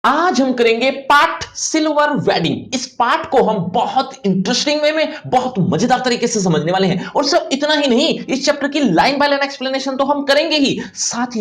आज हम करेंगे पाठ सिल्वर वेडिंग। इस पाठ को हम बहुत इंटरेस्टिंग वे में, बहुत मजेदार तरीके से समझने वाले हैं। और सिर्फ इतना ही नहीं, इस चैप्टर की लाइन बाय लाइन एक्सप्लेनेशन तो हम करेंगे ही साथ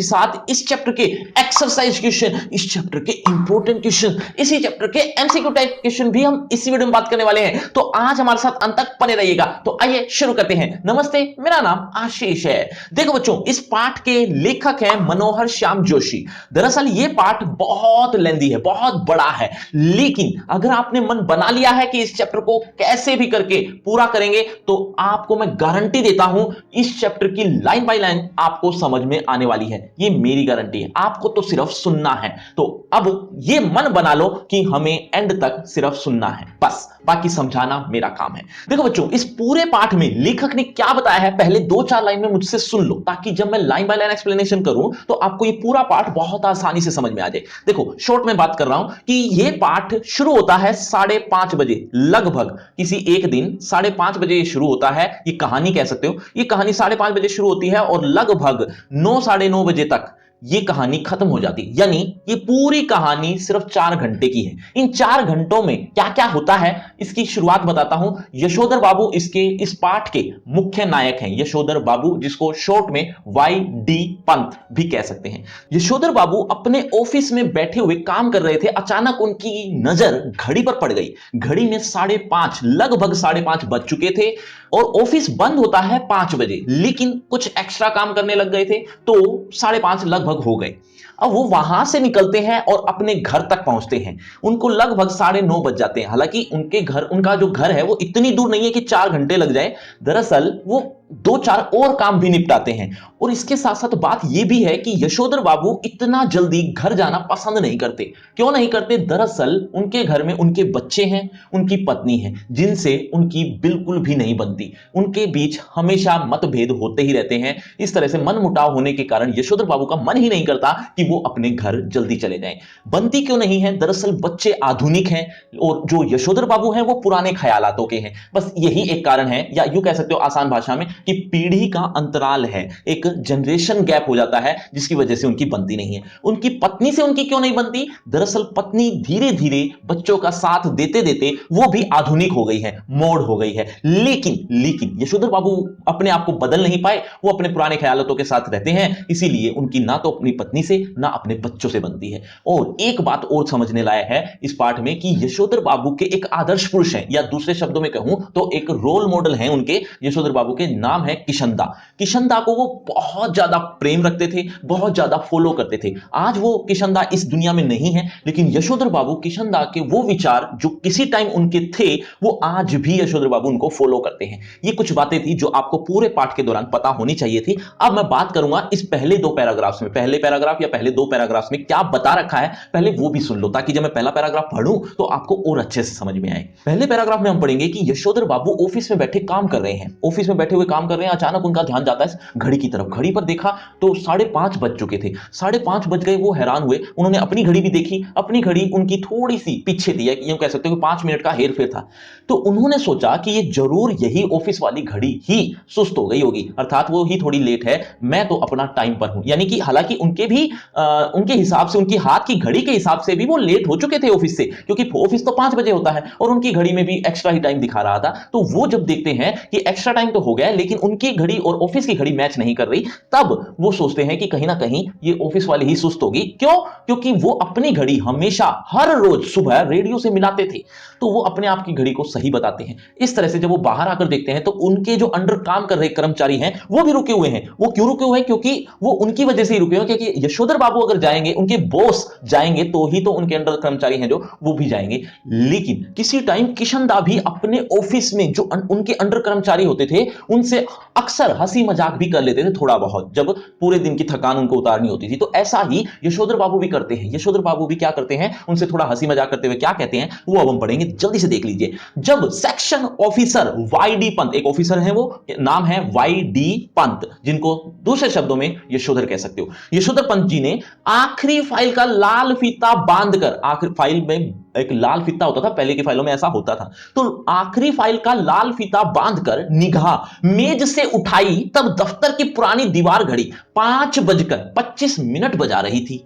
इस चैप्टर के एक्सरसाइज क्वेश्चन, इस चैप्टर के इंपॉर्टेंट क्वेश्चन, इसी चैप्टर के एमसीक्यू टाइप क्वेश्चन भी हम इसी वीडियो में बात करने वाले हैं। तो आज हमारे साथ अंत तक बने रहिएगा। तो आइए शुरू करते हैं। नमस्ते, मेरा नाम आशीष है। देखो बच्चों, इस पाठ के लेखक हैं मनोहर श्याम जोशी। दरअसल ये पाठ बहुत लेंदी है, बहुत बड़ा है, लेकिन अगर आपने मन बना लिया है कि इस चैप्टर को कैसे भी करके पूरा करेंगे, तो आपको मैं गारंटी देता हूं इस चैप्टर की लाइन बाय लाइन आपको समझ में आने वाली है। ये मेरी गारंटी है। आपको तो सिर्फ सुनना है। तो अब ये मन बना लो कि हमें एंड तक सिर्फ सुनना है, बस बाकी समझाना मेरा काम है। देखो बच्चों, इस पूरे पाठ में लेखक ने क्या बताया है, पहले दो चार लाइन में मुझसे सुन लो, ताकि जब मैं लाइन बाय लाइन एक्सप्लेनेशन करूं तो आपको ये पूरा पाठ बहुत आसानी से समझ में आ जाए। देखो, शॉर्ट में बात कर रहा हूं कि ये पाठ शुरू होता है 5:30 बजे, लगभग किसी एक दिन 5:30 बजे ये शुरू होता है। ये कहानी कह सकते हो, ये कहानी 5:30 बजे शुरू होती है और लगभग 9 साढ़े 9 बजे तक ये कहानी खत्म हो जाती है। यानी ये पूरी कहानी सिर्फ 4 घंटे की है। इन 4 घंटों में क्या क्या होता है, इसकी शुरुआत बताता हूं। यशोधर बाबू इस पाठ के मुख्य नायक हैं। यशोधर बाबू, जिसको शॉर्ट में वाई डी पंत भी कह सकते हैं। यशोधर बाबू अपने ऑफिस में बैठे हुए काम कर रहे थे। अचानक उनकी नजर घड़ी पर पड़ गई। घड़ी में 5:30, लगभग 5:30 बज चुके थे और ऑफिस बंद होता है 5 बजे, लेकिन कुछ एक्स्ट्रा काम करने लग गए थे तो 5:30 लगभग हो गए। अब वो वहां से निकलते हैं और अपने घर तक पहुंचते हैं। उनको लगभग 9:30 बज जाते हैं। हालांकि उनका जो घर है वो इतनी दूर नहीं है कि 4 घंटे लग जाए। दरअसल वो 2-4 और काम भी निपटाते हैं। और इसके साथ साथ बात यह भी है कि यशोधर बाबू इतना जल्दी घर जाना पसंद नहीं करते। क्यों नहीं करते? दरअसल उनके घर में उनके बच्चे हैं, उनकी पत्नी है, जिनसे उनकी बिल्कुल भी नहीं बनती। उनके बीच हमेशा मतभेद होते ही रहते हैं। इस तरह से मनमुटाव होने के कारण यशोधर बाबू का मन ही नहीं करता कि वो अपने घर जल्दी चले जाएं। बनती क्यों नहीं है? दरअसल बच्चे आधुनिक हैं और जो यशोधर बाबू हैं वो पुराने ख्यालातों के हैं। बस यही एक कारण है, या यूं कह सकते हो आसान भाषा में कि पीढ़ी का अंतराल है, एक जनरेशन गैप हो जाता है, जिसकी वजह से उनकी बनती नहीं है। उनकी पत्नी से उनकी क्यों नहीं बनती? दरअसल पत्नी धीरे धीरे बच्चों का साथ देते देते वो भी आधुनिक हो गई है, मोड़ हो गई है। लेकिन यशोधर बाबू अपने आप को बदल नहीं पाए। वो अपने पुराने ख्यालातों के साथ रहते हैं, इसीलिए उनकी ना तो अपनी पत्नी से ना अपने बच्चों से बनती है। और एक बात और समझने लायक है इस पाठ में कि यशोधर बाबू के एक आदर्श पुरुष हैं, या दूसरे शब्दों में कहूं तो एक रोल मॉडल हैं उनके। यशोधर बाबू के नाम है किशनदा। किशनदा को वो बहुत ज्यादा प्रेम रखते थे, बहुत ज्यादा फॉलो करते थे। आज वो किशनदा इस दुनिया में नहीं है, लेकिन यशोधर बाबू किशनदा के वो विचार जो किसी टाइम उनके थे, वो आज भी यशोधर बाबू उनको फॉलो करते हैं। ये कुछ बातें थी जो आपको पूरे पाठ के दौरान पता होनी चाहिए थी। अब मैं बात करूंगा इस पहले 2 पैराग्राफ्स में, पहले पैराग्राफ या पहले 2 पैराग्राफ्स में क्या बता रखा है, पहले वो भी सुन लो, ताकि जब मैं पहला पैराग्राफ पढ़ूं तो आपको और अच्छे से समझ में आए। पहले पैराग्राफ में हम पढ़ेंगे कि यशोधर बाबू ऑफिस में बैठे काम कर रहे हैं। ऑफिस में बैठे हुए काम कर रहे हैं। अचानक उनका ध्यान जाता है घड़ी की तरफ। घड़ी पर देखा तो 5:30 बज चुके थे। 5:30 बज गए, वो हैरान हुए। उन्होंने अपनी घड़ी भी देखी। अपनी घड़ी उनकी थोड़ी सी पीछे थी, यूं कह सकते हो कि 5 मिनट का हेरफेर था। तो उन्होंने सोचा कि ये जरूर यही ऑफिस वाली घड़ी ही सुस्त हो गई होगी, अर्थात वो ही थोड़ी लेट है, मैं तो अपना टाइम पर हूं। यानी कि हालांकि उनके हिसाब से, उनकी हाथ की घड़ी के हिसाब से भी वो लेट हो चुके थे ऑफिस से, क्योंकि ऑफिस तो 5 बजे होता है और उनकी घड़ी में भी एक्स्ट्रा ही टाइम दिखा रहा था। तो वो जब देखते हैं कि एक्स्ट्रा टाइम तो हो गया है, लेकिन उनकी घड़ी और ऑफिस की घड़ी मैच नहीं कर रही, तब वो सोचते हैं कि कहीं ना कहीं ये ऑफिस वाली ही सुस्त होगी। क्यों? क्योंकि वो अपनी घड़ी हमेशा हर रोज सुबह रेडियो से मिलाते थे, तो वो अपने आप की घड़ी को सही बताते हैं। इस तरह से जब वो बाहर आकर देखते हैं तो उनके जो अंडर काम कर रहे कर्मचारी हैं वो भी रुके हुए हैं। वो क्यों रुके हुए हैं? क्योंकि वो उनकी वजह से ही रुके हुए हैं, क्योंकि यशोधर बाबू अगर जाएंगे, उनके बॉस जाएंगे, तो ही तो उनके अंडर कर्मचारी हैं जो वो भी जाएंगे। लेकिन किसी टाइम किशनदा भी अपने ऑफिस में जो उनके अंडर कर्मचारी होते थे उनसे अक्सर हंसी मजाक भी कर लेते थे थोड़ा बहुत, जब पूरे दिन की थकान उनको उतारनी होती थी। तो ऐसा ही यशोधर बाबू भी करते हैं। यशोधर बाबू भी क्या करते हैं, उनसे थोड़ा हंसी मजाक करते हुए क्या कहते हैं वो अब हम पढ़ेंगे, जल्दी से देख लीजिए। जब section officer Y D Pant, एक ऑफिसर है, वो नाम है वाई डी पंत, जिनको दूसरे शब्दों में यशोधर कह सकते हो, यशोधर पंत जी ने आखिरी फाइल का लाल फीता बांधकर, आखिरी फाइल में एक लाल फीता होता था, पहले की फाइलों में ऐसा होता था, तो आखिरी फाइल का लाल फीता बांधकर निगाह मेज से उठाई, तब दफ्तर की पुरानी दीवार घड़ी 5:25 बजा रही थी।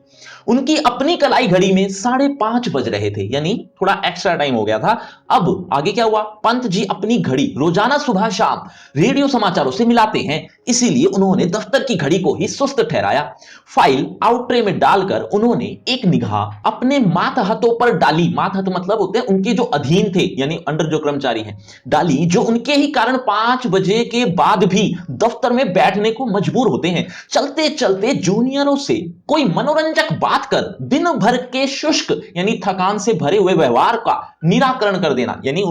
उनकी अपनी कलाई घड़ी में 5:30 बज रहे थे, यानी थोड़ा एक्स्ट्रा टाइम हो गया था। अब आगे क्या हुआ, पंत जी अपनी घड़ी रोजाना सुबह शाम रेडियो समाचारों से मिलाते हैं, इसीलिए उन्होंने दफ्तर की घड़ी को ही सुस्त ठहराया। फाइल आउट ट्रे में डालकर उन्होंने एक निगाह अपने मातहतों पर डाली। मातहत मतलब होते हैं उनके जो अधीन थे, यानी अंडर जो कर्मचारी हैं, डाली, जो उनके ही कारण 5 बजे के बाद भी दफ्तर में बैठने को मजबूर होते हैं। चलते चलते जूनियरों से कोई मनोरंजक बात कर दिन भर के शुष्क यानी थकान से भरे हुए व्यवहार का निराकरण कर देना, यानी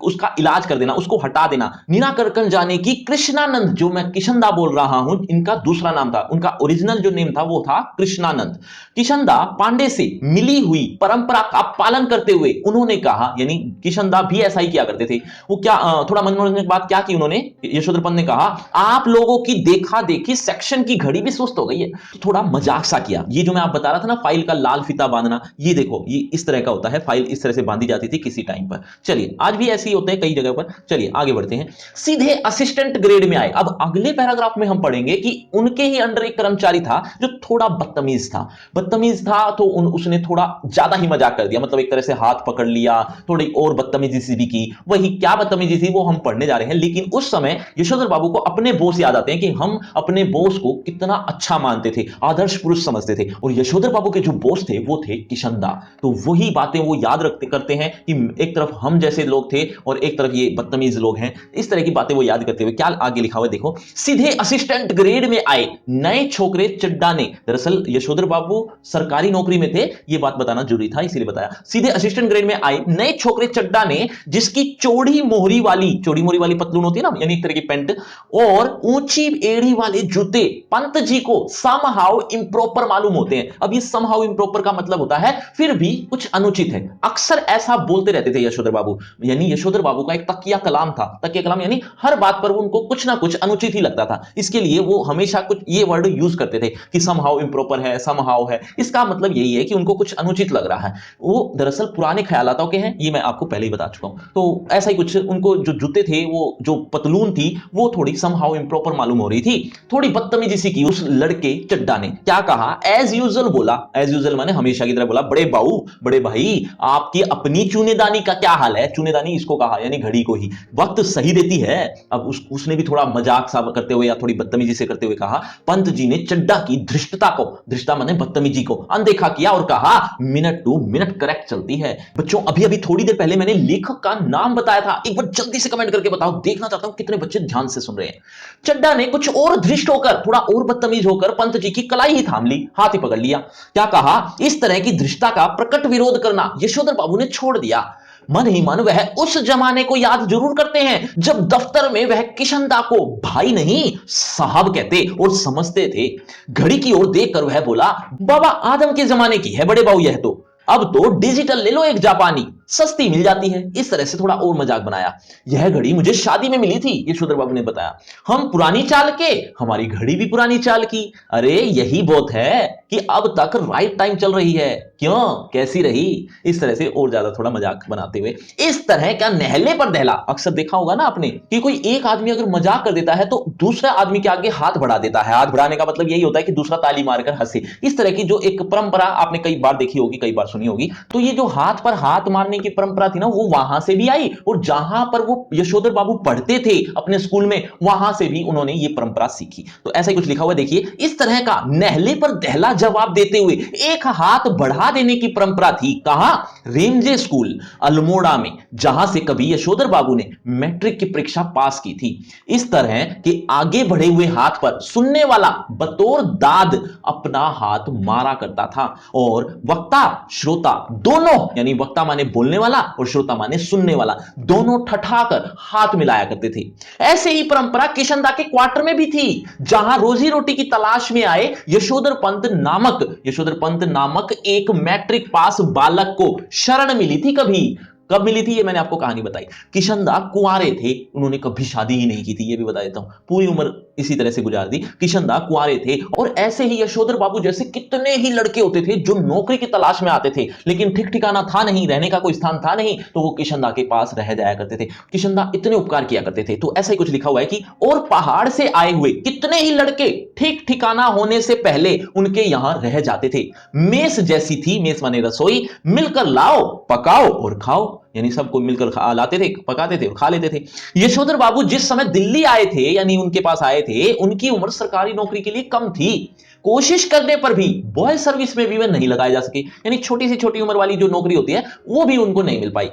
उसका इलाज कर देना, उसको हटा देना, निराकरण कर जाने की कृष्णानंद, जो मैं किशनदा बोल रहा हूं, इनका दूसरा नाम था, उनका ओरिजिनल जो नेम था वो था कृष्णानंद। किशनदा पांडे से मिली हुई परंपरा का पालन करते हुए उन्होंने कहा, यानी किशनदा भी ऐसा ही किया करते थे। वो क्या थोड़ा मनोरंजक बात क्या की उन्होंने, यशोधर पंत ने कहा, आप लोगों की देखा देखी सेक्शन की घड़ी भी सुस्त हो गई है। तो थोड़ा मजाक सा किया। ये जो मैं आप बता रहा था ना, फाइल का लाल फीता बांधना, ये देखो ये इस तरह का होता है, फाइल इस तरह से बांधी जाती थी किसी टाइम पर। चलिए आज भी ऐसे ही होते हैं कई जगह पर। चलिए आगे बढ़ते हैं, सीधे असिस्टेंट ग्रेड में आए। अब अगले पैराग्राफ में हम पढ़ेंगे कि उनके ही अंडर एक कर्मचारी था जो थोड़ा बदतमीज था। बदतमीज था तो उसने थोड़ा ज्यादा ही मजाक कर दिया, मतलब एक तरह से हाथ पकड़ लिया, थोड़ी और बदतमीजी सी भी की। वही क्या बदतमीजी थी वो हम पढ़ने जा रहे हैं, लेकिन उस समय यशोधर बाबू को अपने बॉस याद आते हैं कि हम अपने बॉस को कितना अच्छा मानते थे, आदर्श पुरुष समझते थे, और यशोधर बाबू के जो बॉस थे वो थे किशनदा। तो वही बातें वो याद रखते करते हैं कि एक तरफ हम जैसे लोग थे और एक तरफ ये बदतमीज लोग हैं। इस तरह की बातें वो याद करते हुए क्या आगे लिखा हुआ है देखो, सीधे असिस्टेंट ग्रेड में आए नए छोकरे चड्डा ने। दरअसल यशोधर बाबू सरकारी नौकरी में थे, ये बात बताना जरूरी था इसीलिए बताया। सीधे असिस्टेंट ग्रेड में आए नए छोकरे चड्डा ने, जिसकी चौड़ी मोहरी वाली पतलून होती है ना, यानी एक तरह की पैंट, और ऊंची एड़ी वाले जूते पंत जी को समहाउ इम्प्रॉपर मालूम होते हैं। अब ये समहाउ इम्प्रॉपर का मतलब होता है फिर भी कुछ अनुचित है। अक्सर ऐसा बोलते रहते थे यशोधर बाबू, यानी यशोधर बाबू का एक तकिया कलाम था। तकिया कलाम यानी हर बात पर उनको कुछ ना कुछ अनुचित ही लगता था, इसके लिए वो हमेशा कुछ ये वर्ड यूज करते थे कि समहाउ इम्प्रॉपर है, समहाउ है। इसका मतलब यही है कि उनको कुछ अनुचित लग रहा है। वो दरअसल पुराने ख्यालातों के हैं, ये मैं आपको पहले ही बता चुका हूं। तो ऐसा ही कुछ, उनको जो जूते थे, वो जो पतलून थी, वो थोड़ी समहाउ इम्प्रॉपर मालूम हो रही थी। थोड़ी बदतमीजी सी की उस लड़के चड्डा ने। क्या कहा, एज यूजुअल बोला। एज यूजुअल माने हमेशा की तरह बोला, बड़े बाऊ, बड़े भाई, आपकी अपनी चूनेदानी का क्या हाल है। चूनेदानी इसको कहा, यानी घड़ी को ही, वक्त सही देती है। अब उसने भी थोड़ा मजाक सा करते हुए या थोड़ी बदतमीजी से करते हुए कहा, पंत जी ने चड्डा की धृष्टता को, धृष्टता माने बदतमीजी को, अनदेखा किया और कहा, मिनट टू मिनट करेक्ट चलती है। बच्चों अभी अभी थोड़ी देर पहले मैंने लेखक का नाम बताया था, एक बार जल्दी से कमेंट करके बताओ, देखना चाहता हूं कितने बच्चे ध्यान से सुन रहे हैं। चड्डा ने कुछ और धृष्ट होकर, थोड़ा और बदतमीज होकर पंत जी की कलाई ही थाम ली, हाथ ही पकड़ लिया। क्या कहा, इस तरह की धृष्टता का प्रकट विरोध करना यशोधर बाबू ने छोड़ दिया। मन ही मन वह उस जमाने को याद जरूर करते हैं जब दफ्तर में वह किशनदा को भाई नहीं साहब कहते और समझते थे। घड़ी की ओर देखकर वह बोला, बाबा आदम के जमाने की है बड़े बाबू, यह तो अब तो डिजिटल ले लो, एक जापानी सस्ती मिल जाती है। इस तरह से थोड़ा और मजाक बनाया। यह घड़ी मुझे शादी में मिली थी, यशोधर बाबू ने बताया। हम पुरानी चाल के, हमारी घड़ी भी पुरानी चाल की। अरे यही बहुत है कि अब तक राइट टाइम चल रही है, क्यों कैसी रही। इस तरह से और ज्यादा थोड़ा मजाक बनाते हुए, इस तरह का नहले पर दहला अक्सर देखा होगा ना आपने कि कोई एक आदमी अगर मजाक कर देता है तो दूसरा आदमी के आगे हाथ बढ़ा देता है। हाथ बढ़ाने का मतलब यही होता है कि दूसरा ताली मारकर हंसे। इस तरह की जो एक परंपरा आपने कई बार देखी होगी, कई बार सुनी होगी। तो ये जो हाथ पर हाथ मारने की परंपरा थी ना, वो वहां से भी आई, और जहां पर वो यशोधर बाबू पढ़ते थे अपने स्कूल में, वहां से भी उन्होंने ये परंपरा सीखी। तो ऐसा ही कुछ लिखा हुआ देखिए, इस तरह का नहले पर दहला जवाब देते हुए एक हाथ बढ़ा देने की परंपरा थी। कहां, रेमजे स्कूल अल्मोड़ा में, जहां से कभी यशोधर बाबू ने मैट्रिक की परीक्षा पास की थी। इस तरह के आगे बढ़े हुए हाथ पर सुनने वाला बतौर दाद अपना हाथ मारा करता था, और वक्ता श्रोता दोनों, यानी वक्ता माने बोलने वाला और श्रोता माने सुनने वाला, दोनों ठठाकर हाथ मिलाया करते थे। ऐसे ही परंपरा किशनदा के क्वार्टर में भी थी, जहां रोजी रोटी की तलाश में आए यशोधर पंत नामक एक मैट्रिक पास बालक को शरण मिली थी। कब मिली थी ये मैंने आपको कहानी बताई। किशनदा कुंवारे थे, उन्होंने कभी शादी ही नहीं की थी, ये भी बता देता हूं। पूरी उम्र इसी तरह से गुजार दी। किशनदा कुंवारे थे और ऐसे ही यशोधर बाबू जैसे कितने ही लड़के होते थे जो नौकरी की तलाश में आते थे, लेकिन ठीक ठिकाना था नहीं, रहने का कोई स्थान था नहीं, तो वो किशनदा के पास रह जाया करते थे। किशनदा इतने उपकार किया करते थे। तो ऐसा ही कुछ लिखा हुआ है कि और पहाड़ से आए हुए कितने ही लड़के ठीक ठिकाना होने से पहले उनके यहां रह जाते थे। मेस जैसी थी, मेस माने रसोई, मिलकर लाओ पकाओ और खाओ, यानी सबको मिलकर लाते थे, पकाते थे और खा लेते थे। यशोधर बाबू जिस समय दिल्ली आए थे, यानी उनके पास आए थे, उनकी उम्र सरकारी नौकरी के लिए कम थी। कोशिश करने पर भी बॉय सर्विस में भी वे नहीं लगाए जा सके, यानी छोटी से छोटी उम्र वाली जो नौकरी होती है वो भी उनको नहीं मिल पाई।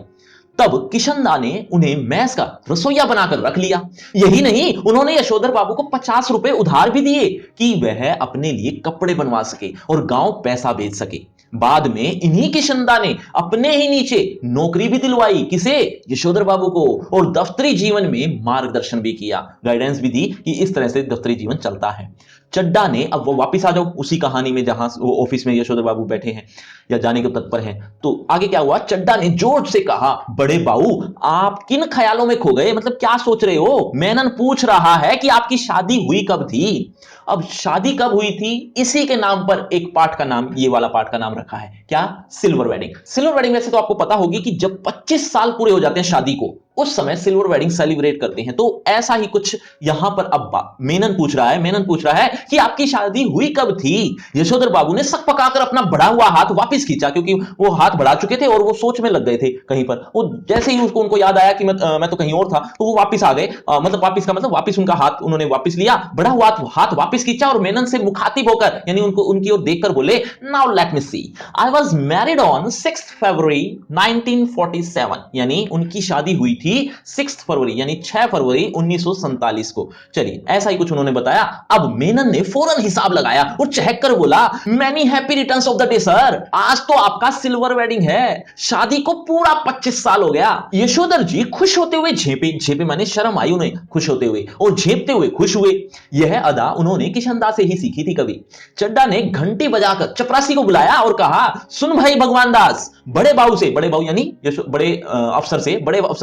तब किशनदा ने उन्हें मैस का रसोइया बनाकर रख लिया। यही नहीं, उन्होंने यशोधर बाबू को 50 रुपए उधार भी दिए कि वह अपने लिए कपड़े बनवा सके और गांव पैसा भेज सके। बाद में इन्हीं किशनदा ने अपने ही नीचे नौकरी भी दिलवाई, किसे? यशोधर बाबू को, और दफ्तरी जीवन में मार्गदर्शन भी किया, गाइडेंस भी दी कि इस तरह से दफ्तरी जीवन चलता है। चड्डा ने, अब वो वापिस आ जाओ उसी कहानी में जहां वो ऑफिस में यशोधर बाबू बैठे हैं या जाने के तत्पर हैं, तो आगे क्या हुआ? चड्डा ने जोर से कहा, बड़े बाऊ आप किन ख्यालों में खो गए, मतलब क्या सोच रहे हो? मेनन पूछ रहा है कि आपकी शादी हुई कब थी। अब शादी कब हुई थी, इसी के नाम पर एक पार्ट का नाम, ये वाला पार्ट का नाम रखा है क्या? Silver wedding. सिल्वर वेडिंग वैसे तो आपको पता होगी कि जब 25 साल पूरे हो जाते हैं शादी को, उस समय सिल्वर वेडिंग सेलिब्रेट करते हैं। तो ऐसा ही कुछ यहां पर अब मेनन पूछ रहा है कि आपकी शादी हुई कब थी। यशोधर बाबू ने सक पकाकर अपना बढ़ा हुआ हाथ वापस खींचा, क्योंकि वो हाथ बढ़ा चुके थे और वो सोच में लग गए थे कहीं पर। वो जैसे ही उनको याद आया कि मैं तो कहीं और था, तो वो वापस आ गए। मतलब वापस का मतलब वापस उनका हाथ उन्होंने वापस लिया, बढ़ा हुआ हाथ वापस खींचा और मेनन से मुखातिब होकर, यानी उनको उनकी ओर देखकर बोले, now let me see, I was married on 6 February 1947, यानी उनकी शादी हुई थी 6 फरवरी यानी 6 फरवरी 1947 को। चलिए ऐसा ही कुछ उन्होंने बताया। अब मेनन ने फौरन हिसाब लगाया और चहक कर बोला, many happy returns of the day sir, आज तो आपका सिल्वर वेडिंग है, शादी को पूरा 25 साल हो गया। यशोधर जी खुश होते हुए झेपे माने शर्म आई उन्हें, खुश होते हुए, और झेपते हुए खुश हुए। यह अदा उन्होंने किशनदा से ही सीखी थी कभी। चड्डा ने घंटी बजाकर चपरासी को बुलाया और कहा, सुन भाई भगवान दास, बड़े बाबू से, बड़े बाबू यानी बड़े अफसर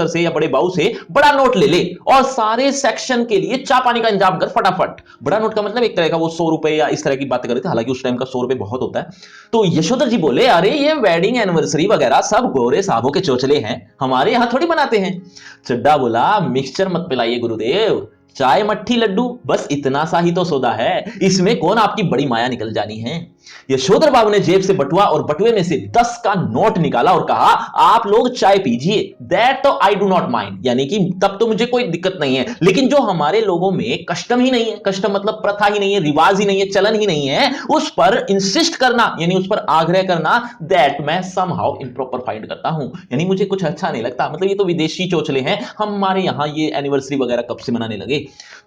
से या बड़े बाबू से बड़ा नोट ले ले और सारे सेक्शन के लिए चाय पानी का इंतजाम कर फटाफट। बड़ा नोट का मतलब एक तरह का वो 100 रुपए या इस तरह की बात कर रहे थे, हालांकि उस टाइम का 100 रुपए बहुत होता है। तो यशोधर जी बोले, अरे ये वेडिंग एनिवर्सरी वगैरह सब गोरे साहबों के चोचले हैं, हमारे यहां थोड़ी बनाते हैं। चड्डा बोला, मिक्सचर मत पिलाइए गुरुदेव, चाय मट्ठी लड्डू बस इतना सा ही तो सौदा है, इसमें कौन आपकी बड़ी माया निकल जानी है। यशोधर बाबू ने जेब से बटुआ और बटुए में से 10 का नोट निकाला और कहा, आप लोग चाय पीजिए, दैट तो आई डू नॉट माइंड, यानी कि तब तो मुझे कोई दिक्कत नहीं है, लेकिन जो हमारे लोगों में कस्टम ही नहीं है, कस्टम मतलब प्रथा ही नहीं है, रिवाज ही नहीं है, चलन ही नहीं है, उस पर इंसिस्ट करना यानी उस पर आग्रह करना, दैट मैं समहाउ इम्प्रॉपर फाइंड करता हूं, यानी मुझे कुछ अच्छा नहीं लगता। मतलब ये तो विदेशी चोचले हैं, हमारे यहां ये एनिवर्सरी वगैरह कब से मनाने लगे।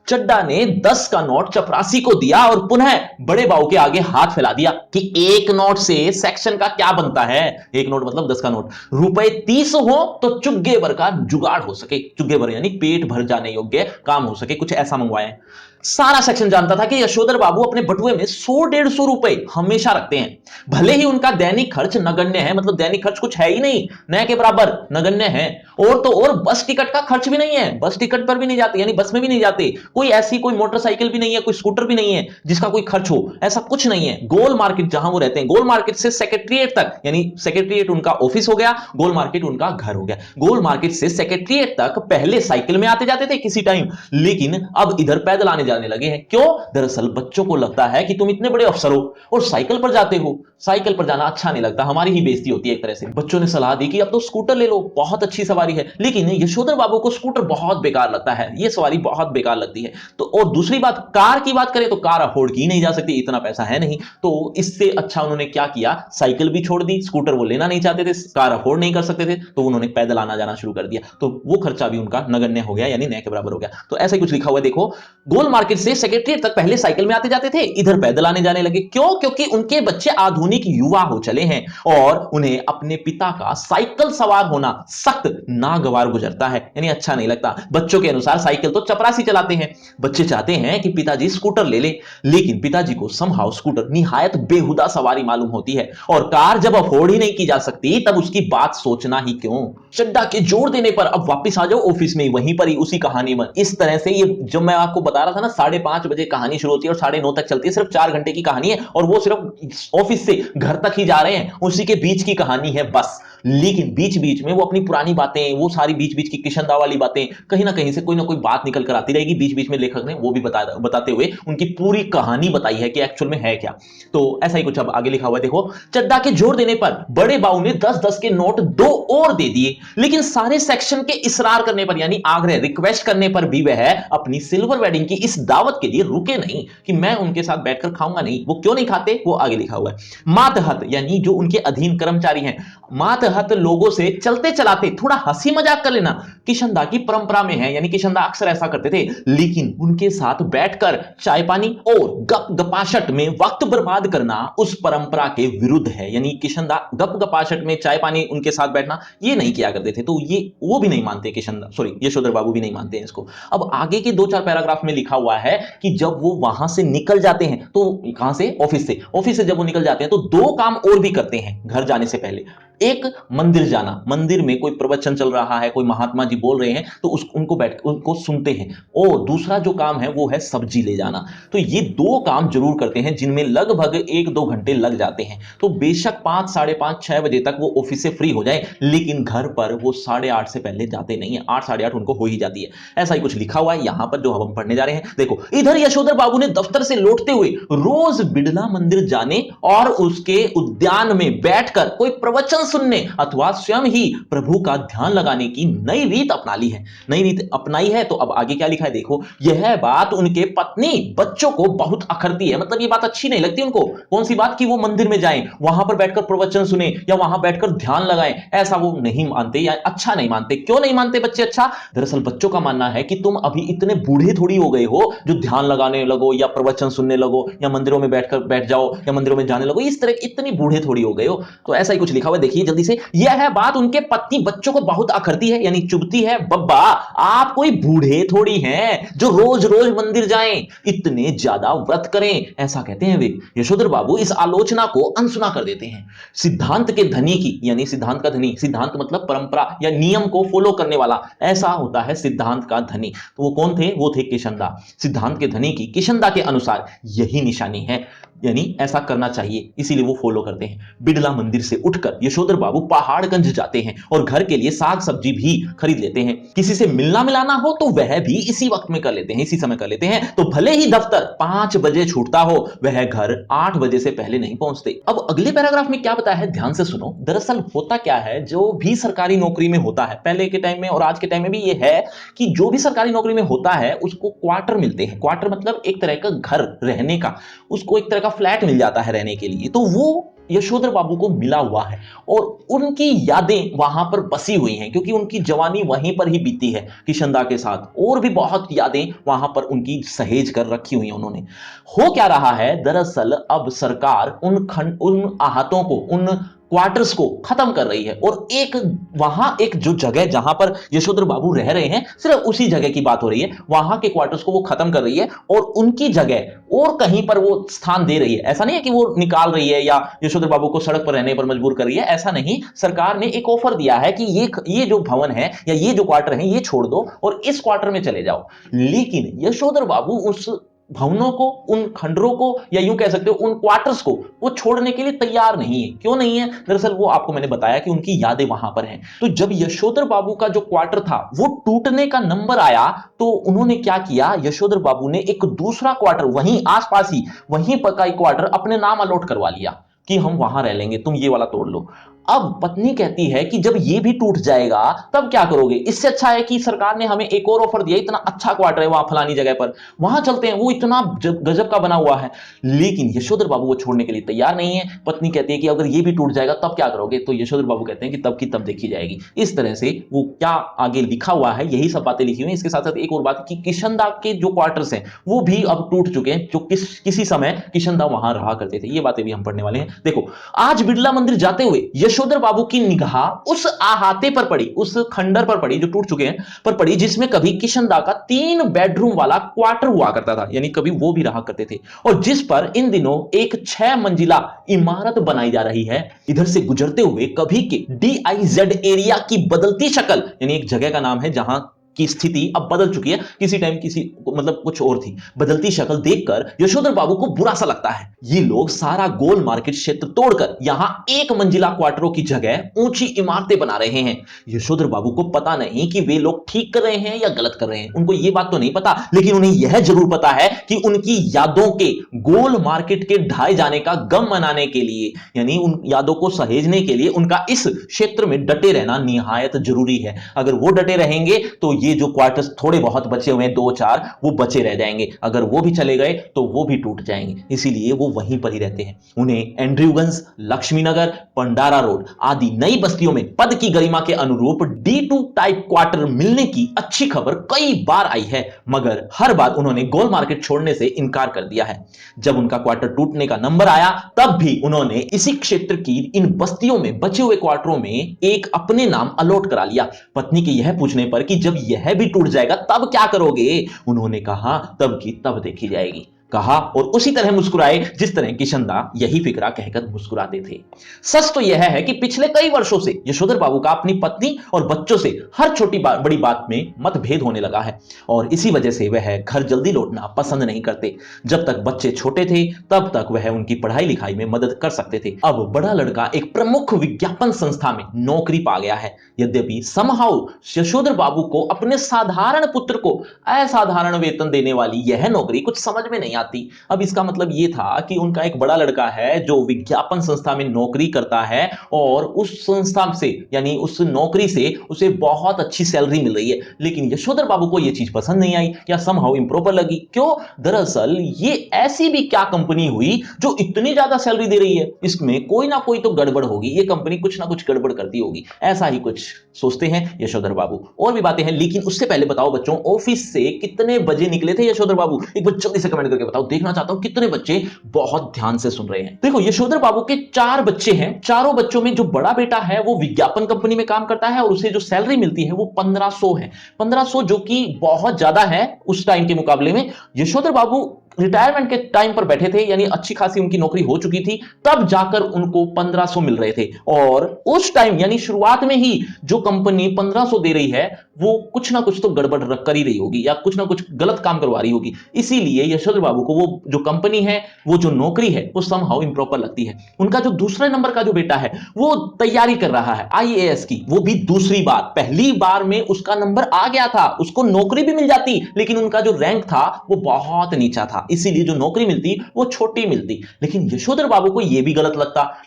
चड्डा ने 10 का नोट चपरासी को दिया और पुनः बड़े बाबू के आगे हाथ फैला दिया कि एक नोट से सेक्शन का क्या बनता है, एक नोट मतलब 10 का नोट, रुपए 30 हो तो चुग्गे भर का जुगाड़ हो सके, चुग्गे भर यानी पेट भर जाने योग्य काम हो सके, कुछ ऐसा मंगवाए। सारा सेक्शन जानता था कि यशोधर बाबू अपने बटुए में 100-150 रुपए हमेशा रखते हैं, भले ही उनका दैनिक खर्च नगण्य है, मतलब दैनिक खर्च कुछ है ही नहीं, न के बराबर नगण्य है, और तो और बस टिकट का खर्च भी नहीं है, बस टिकट पर भी नहीं जाते, यानी बस में भी नहीं जाते, कोई ऐसी कोई मोटरसाइकिल भी नहीं है, कोई स्कूटर भी नहीं है जिसका कोई खर्च हो, ऐसा कुछ नहीं है। गोल मार्केट जहां वो रहते हैं, गोल मार्केट से सेक्रेटरीट तक, यानी सेक्रेटरीट उनका ऑफिस हो गया, गोल मार्केट उनका घर हो गया, गोल मार्केट से सेक्रेटरीट तक पहले साइकिल में आते जाते थे किसी टाइम, लेकिन अब इधर पैदल आने जाने लगे हैं। क्यों? दरअसल बच्चों को लगता है कि तुम इतने बड़े अफसर हो और साइकिल पर जाते हो, साइकिल पर जाना अच्छा नहीं लगता, हमारी ही बेइज्जती होती है एक तरह से। बच्चों ने सलाह दी कि अब तो स्कूटर ले लो, बहुत अच्छी सवारी है, लेकिन यशोधर बाबू को स्कूटर बहुत बेकार लगता है, यह सवारी बहुत बेकार लगती है। तो और दूसरी बात, कार की बात करें तो कार अफोर्ड की नहीं जा सकती, इतना पैसा है नहीं, तो इससे अच्छा उन्होंने क्या किया, साइकिल भी छोड़ दी, स्कूटर वो लेना नहीं चाहते थे, कार अफोर्ड नहीं कर सकते थे, तो उन्होंने पैदल आना जाना शुरू कर दिया, तो वो खर्चा भी उनका नगण्य हो गया, यानी न के बराबर हो गया। तो ऐसा ही कुछ लिखा हुआ है, देखो, गोल मार्केट से सेक्रेटरीट तक पहले साइकिल में आते जाते थे, इधर पैदल आने जाने लगे। क्यों? क्योंकि उनके बच्चे आधुनिक युवा हो चले हैं और उन्हें अपने पिता का साइकिल सवार होना सख्त नागवार गुजरता है, यानी अच्छा नहीं लगता। बच्चों के अनुसार साइकिल तो चपरासी चलाते हैं, बच्चे चाहते हैं कि पिताजी स्कूटर ले ले, लेकिन पिताजी को समहाउ स्कूटर निहायत बेहुदा सवारी मालूम होती है, और कार जब अफोर्ड ही नहीं की जा सकती तब उसकी बात सोचना ही क्यों। चड्डा के जोर देने पर अब वापस आ जाओ ऑफिस में, वहीं पर ही उसी कहानी में, इस तरह से ये जब मैं आपको बता रहा था ना ना 5:30 बजे कहानी शुरू होती है और 9:30 तक चलती है, सिर्फ 4 घंटे की कहानी है और वो सिर्फ ऑफिस से घर तक ही जा रहे हैं, उसी के बीच की कहानी है बस। लेकिन बीच बीच में वो अपनी पुरानी बातें, वो सारी बीच बीच की किशन दा वाली बातें, कहीं ना कहीं से कोई ना कोई बात निकल कर आती रहेगी। बीच बीच में लेखक ने वो भी बताते हुए उनकी पूरी कहानी बताई है कि एक्चुअल में है क्या। तो ऐसा ही कुछ अब आगे लिखा हुआ है, देखो। चड्डा के जोर देने पर बड़े बाऊ ने 10-10 के नोट 2 और दे दिए, लेकिन सारे सेक्शन के इसरार करने पर, यानी आग्रह, रिक्वेस्ट करने पर भी वह अपनी सिल्वर वेडिंग की इस दावत के लिए रुके नहीं कि मैं उनके साथ बैठकर खाऊंगा नहीं। वो क्यों नहीं खाते, वो आगे लिखा हुआ है। मातहत यानी जो उनके अधीन कर्मचारी हैं, मातहत लोगों से चलते चलाते थोड़ा हंसी मजाक कर लेना किशनदा की परंपरा में है, यानी किशनदा अक्सर ऐसा करते थे। लेकिन उनके साथ बैठकर चाय पानी और गप गपाशट में वक्त बर्बाद करना उस परंपरा के विरुद्ध है, यानी किशनदा गप गपाशट में चाय पानी उनके साथ बैठना ये नहीं किया करते थे। तो ये वो भी नहीं मानते, किशनदा सॉरी यशोधर बाबू भी नहीं मानते हैं इसको। अब आगे के 2-4 पैराग्राफ में लिखा हुआ है कि जब वो वहां से निकल जाते हैं, तो कहां से, ऑफिस से जब वो निकल जाते हैं तो 2 काम और भी करते हैं घर जाने से पहले। एक, मंदिर जाना, मंदिर में कोई प्रवचन चल रहा है, कोई महात्मा जी बोल रहे हैं तो उनको सुनते हैं। और दूसरा जो काम है वो है सब्जी ले जाना। तो ये 2 काम जरूर करते हैं जिनमें लगभग 1-2 घंटे लग जाते हैं। तो बेशक 5, 5:30, 6 बजे तक वो ऑफिस से फ्री हो जाए, लेकिन घर पर वो 8:30 से पहले जाते नहीं है। 8, 8:30 उनको हो ही जाती है। ऐसा ही कुछ लिखा हुआ है यहां पर जो हम पढ़ने जा रहे हैं। देखो, इधर यशोधर बाबू ने दफ्तर से लौटते हुए रोज बिड़ला मंदिर जाने और उसके उद्यान में बैठकर कोई प्रवचन सुनने अथवा स्वयं ही प्रभु का ध्यान लगाने की नई रीत अपना ली है, नई रीत अपनाई है। तो अब आगे क्या लिखा है, देखो। यह बात उनके पत्नी बच्चों को बहुत अखरती है, मतलब ये बात अच्छी नहीं लगती उनको। कौन सी बात, कि वो मंदिर में जाएं, वहां पर बैठकर प्रवचन सुने या वहां बैठकर ध्यान लगाएं, ऐसा वो नहीं मानते या अच्छा नहीं मानते। क्यों नहीं मानते बच्चे अच्छा? दरअसल बच्चों का मानना है कि तुम अभी इतने बूढ़े थोड़ी हो गए हो जो ध्यान लगाने लगो या प्रवचन सुनने लगो या मंदिरों में बैठ जाओ या मंदिरों में जाने लगो, इस तरह इतनी बूढ़े थोड़ी हो गए हो। तो ऐसा ही कुछ लिखा हुआ है, देखिए जल्दी से। यह है बात उनके पत्नी बच्चों को बहुत अखरती है, यानी चुभती है। बब्बा, आप कोई बूढ़े थोड़ी हैं जो रोज रोज मंदिर जाएं, इतने ज्यादा व्रत करें, ऐसा कहते हैं वे। यशोधर बाबू इस आलोचना को अनसुना कर देते हैं। सिद्धांत के धनी की, यानी सिद्धांत का धनी, सिद्धांत मतलब परंपरा या नियम को फॉलो करने वाला, ऐसा होता है सिद्धांत का धनी। तो वो कौन थे? वो थे किशनदा। सिद्धांत के धनी की किशनदा के अनुसार यही निशानी है, यानी ऐसा करना चाहिए, इसीलिए वो फॉलो करते हैं। बिड़ला मंदिर से उठकर यशोधर बाबू पहाड़गंज जाते हैं और घर के लिए साग सब्जी भी खरीद लेते हैं। किसी से मिलना मिलाना हो तो वह भी इसी वक्त में कर लेते हैं, इसी समय कर लेते हैं। तो भले ही दफ्तर 5 बजे छूटता हो, वह घर 8 बजे से पहले नहीं पहुंचते। अब अगले पैराग्राफ में क्या बताया है, ध्यान से सुनो। दरअसल होता क्या है, जो भी सरकारी नौकरी में होता है, पहले के टाइम में और आज के टाइम में भी ये है कि जो भी सरकारी नौकरी में होता है उसको क्वार्टर मिलते हैं। क्वार्टर मतलब एक तरह का घर रहने का, उसको एक तरह का फ्लैट मिल जाता है रहने के लिए। तो वो यशोधर बाबू को मिला हुआ है और उनकी यादें वहां पर बसी हुई हैं, क्योंकि उनकी जवानी वहीं पर ही बीती है किशनदा के साथ। और भी बहुत यादें वहां पर उनकी सहेज कर रखी हुई हैं उन्होंने। हो क्या रहा है, दरअसल अब सरकार उन आहतों को, उन क्वार्टर्स को खत्म कर रही है और एक जो जगह जहां पर यशोधर बाबू रह रहे हैं, सिर्फ उसी जगह की बात हो रही है, वहां के क्वार्टर्स को वो खत्म कर रही है और उनकी जगह और कहीं पर वो स्थान दे रही है। ऐसा नहीं है कि वो निकाल रही है या यशोधर बाबू को सड़क पर रहने पर मजबूर कर रही है, ऐसा नहीं। सरकार ने एक ऑफर दिया है कि ये जो भवन है या ये जो क्वार्टर है ये छोड़ दो और इस क्वार्टर में चले जाओ। लेकिन यशोधर बाबू उस भवनों को, उन खंडरों को, या यूं कह सकते हो उन क्वार्टर्स को, वो छोड़ने के लिए तैयार नहीं है। क्यों नहीं है? दरअसल वो आपको मैंने बताया कि उनकी यादें वहां पर हैं। तो जब यशोधर बाबू का जो क्वार्टर था वो टूटने का नंबर आया, तो उन्होंने क्या किया, यशोधर बाबू ने एक दूसरा क्वार्टर वहीं आसपास ही, वहीं पर का एक क्वार्टर अपने नाम अलॉट करवा लिया कि हम वहां रह लेंगे, तुम ये वाला तोड़ लो। अब पत्नी कहती है कि जब ये भी टूट जाएगा तब क्या करोगे? इससे अच्छा है कि सरकार ने हमें एक और ऑफर दिया, इतना अच्छा क्वार्टर है वहां फलानी जगह पर, वहां चलते हैं, वो इतना गजब का बना हुआ है। लेकिन यशोधर बाबू वो छोड़ने के लिए तैयार नहीं है। पत्नी कहती है कि अगर ये भी टूट जाएगा तब क्या करोगे? तो यशोधर बाबू कहते हैं कि तब की तब देखी जाएगी। इस तरह से वो क्या आगे लिखा हुआ है, यही सब बातें लिखी हुई हैं। इसके साथ साथ एक और बात कि किशनदा के जो क्वार्टर्स हैं वो भी अब टूट चुके हैं, जो किसी समय किशनदा वहां रहा करते थे। ये बातें भी हम पढ़ने वाले हैं। देखो, आज बिड़ला मंदिर जाते हुए यशोधर बाबू की निगाह उस अहाते पर पड़ी, उस खंडर पर पड़ी जो टूट चुके हैं पर पड़ी, जिसमें कभी किशनदा का 3 बेडरूम वाला क्वार्टर हुआ करता था, यानी कभी वो भी रहा करते थे, और जिस पर इन दिनों एक 6 मंजिला इमारत बनाई जा रही है। इधर से गुजरते हुए कभी के DIZ एरिया की बदलती शक्ल, यानी एक जगह का नाम है जहां की स्थिति अब बदल चुकी है, किसी टाइम किसी मतलब कुछ और थी। बदलती शक्ल देखकर यशोधर बाबू को बुरा सा लगता है। ये लोग सारा गोल मार्केट क्षेत्र तोड़कर यहां एक मंजिला क्वार्टरों की जगह ऊंची इमारतें बना रहे हैं। यशोधर बाबू को पता नहीं कि वे लोग ठीक कर रहे हैं या गलत कर रहे हैं, उनको यह बात तो नहीं पता, लेकिन उन्हें यह जरूर पता है कि उनकी यादों के गोल मार्केट के ढाए जाने का गम मनाने के लिए, यानी उन यादों को सहेजने के लिए उनका इस क्षेत्र में डटे रहना निहायत जरूरी है। अगर वो डटे रहेंगे तो ये जो क्वार्टर्स थोड़े बहुत बचे हुए हैं, 2-4, वो बचे रह जाएंगे। अगर वो भी चले गए तो वो भी टूट जाएंगे, इसीलिए वो वहीं पर ही रहते हैं। उन्हें एंड्रयूगंज, लक्ष्मीनगर, पंडारा रोड आदि नई बस्तियों में पद की गरिमा के अनुरूप D2 टाइप क्वार्टर मिलने की अच्छी खबर कई बार आई है, मगर हर बार उन्होंने गोल मार्केट छोड़ने से इनकार कर दिया है। जब उनका क्वार्टर टूटने का नंबर आया तब भी उन्होंने इसी क्षेत्र की इन बस्तियों में बचे हुए क्वार्टरों में एक अपने नाम अलॉट करा लिया। पत्नी के यह पूछने पर कि जब यह भी टूट जाएगा तब क्या करोगे, उन्होंने कहा तब की तब देखी जाएगी, कहा और उसी तरह मुस्कुराए जिस तरह किशनदा यही फिक्रा कहकर मुस्कुराते थे। सच तो यह है कि पिछले कई वर्षों से यशोधर बाबू का अपनी पत्नी और बच्चों से हर छोटी बड़ी बात में मतभेद होने लगा है और इसी वजह से वह घर जल्दी लौटना पसंद नहीं करते। जब तक बच्चे छोटे थे तब तक वह उनकी पढ़ाई लिखाई में मदद कर सकते थे। अब बड़ा लड़का एक प्रमुख विज्ञापन संस्था में नौकरी पा गया है। यद्यपि समहाउ यशोधर बाबू को अपने साधारण पुत्र को असाधारण वेतन देने वाली यह नौकरी कुछ समझ में नहीं आती। अब इसका मतलब यह था कि उनका एक बड़ा लड़का है जो विज्ञापन संस्था में नौकरी करता है और उस संस्था से यानी उस नौकरी से उसे बहुत अच्छी सैलरी मिल रही है, लेकिन यशोधर बाबू को यह चीज पसंद नहीं आई या समहाउ इंप्रॉपर लगी। क्यों? दरअसल ये ऐसी भी क्या कंपनी हुई जो इतनी ज्यादा सैलरी दे रही है, इसमें कोई ना कोई तो गड़बड़ होगी, ये कंपनी कुछ ना कुछ गड़बड़ करती होगी, ऐसा ही कुछ सोचते हैं यशोधर बाबू। और भी बातें हैं, लेकिन उससे पहले बताओ बच्चों, ऑफिस से कितने बजे निकले थे यशोधर बाबू? एक बार जल्दी से कमेंट करके बताओ, देखना चाहता हूं कितने बच्चे बहुत ध्यान से सुन रहे हैं। देखो, यशोधर बाबू के 4 बच्चे हैं। चारों बच्चों में जो बड़ा बेटा है वो विज्ञापन कंपनी में काम करता है और उसे जो सैलरी मिलती है वो 1500 है। 1500 जो कि बहुत ज्यादा है उस टाइम के मुकाबले में। यशोधर बाबू रिटायरमेंट के टाइम पर बैठे थे, यानी अच्छी खासी उनकी नौकरी हो चुकी थी, तब जाकर उनको 1500 मिल रहे थे। और उस टाइम यानी शुरुआत में ही जो कंपनी 1500 दे रही है वो कुछ ना कुछ तो गड़बड़ कर ही रही होगी या कुछ ना कुछ गलत काम करवा रही होगी। इसीलिए यशोधर बाबू को वो जो कंपनी है, वो जो नौकरी है, वो समहाउ इंप्रॉपर लगती है। उनका जो दूसरे नंबर का जो बेटा है वो तैयारी कर रहा है IAS की, वो भी दूसरी बार। पहली बार में उसका नंबर आ गया था, उसको नौकरी भी मिल जाती, लेकिन उनका जो रैंक था वो बहुत नीचा था, इसीलिए जो नौकरी मिलती वो छोटी मिलती। लेकिन यशोधर बाबू को यह भी गलत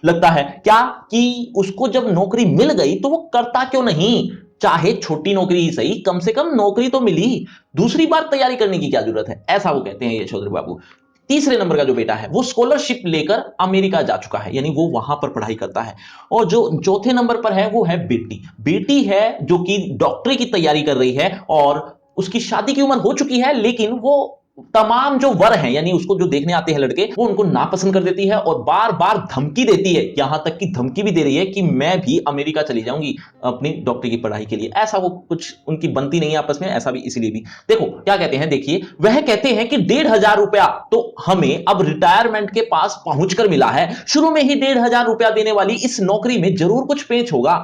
लगता है क्या कि उसको जब नौकरी मिल गई तो वो करता क्यों नहीं? चाहे छोटी नौकरी ही सही, कम से कम नौकरी तो मिली, दूसरी बार तैयारी करने की क्या जरूरत है, ऐसा वो कहते हैं यशोधर बाबू। तीसरे नंबर का जो बेटा है वो स्कॉलरशिप लेकर अमेरिका जा चुका है, यानी वो वहां पर पढ़ाई करता है। और जो चौथे नंबर पर है वो है बेटी। बेटी है जो कि डॉक्टरी की तैयारी कर रही है और उसकी शादी की उम्र हो चुकी है, लेकिन वो तमाम जो वर हैं, यानी उसको जो देखने आते हैं लड़के, वो उनको नापसंद कर देती है और बार बार धमकी देती है, यहां तक कि धमकी भी दे रही है कि मैं भी अमेरिका चली जाऊंगी अपनी डॉक्टरी की पढ़ाई के लिए। ऐसा वो कुछ उनकी बनती नहीं है आपस में, ऐसा भी इसलिए भी। देखो क्या कहते हैं, देखिए, वह कहते हैं कि 1500 रुपया तो हमें अब रिटायरमेंट के पास पहुंचकर मिला है, शुरू में ही 1500 रुपया देने वाली इस नौकरी में जरूर कुछ पेच होगा।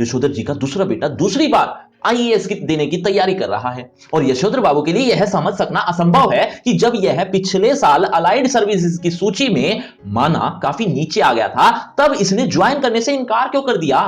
यशोधर जी का दूसरा बेटा दूसरी बार IAS की देने की तैयारी कर रहा है और यशोधर बाबू के लिए यह समझ सकना असंभव है कि जब यह पिछले साल अलाइड सर्विसेज की सूची में माना काफी नीचे आ गया था, तब इसने ज्वाइन करने से इनकार क्यों कर दिया।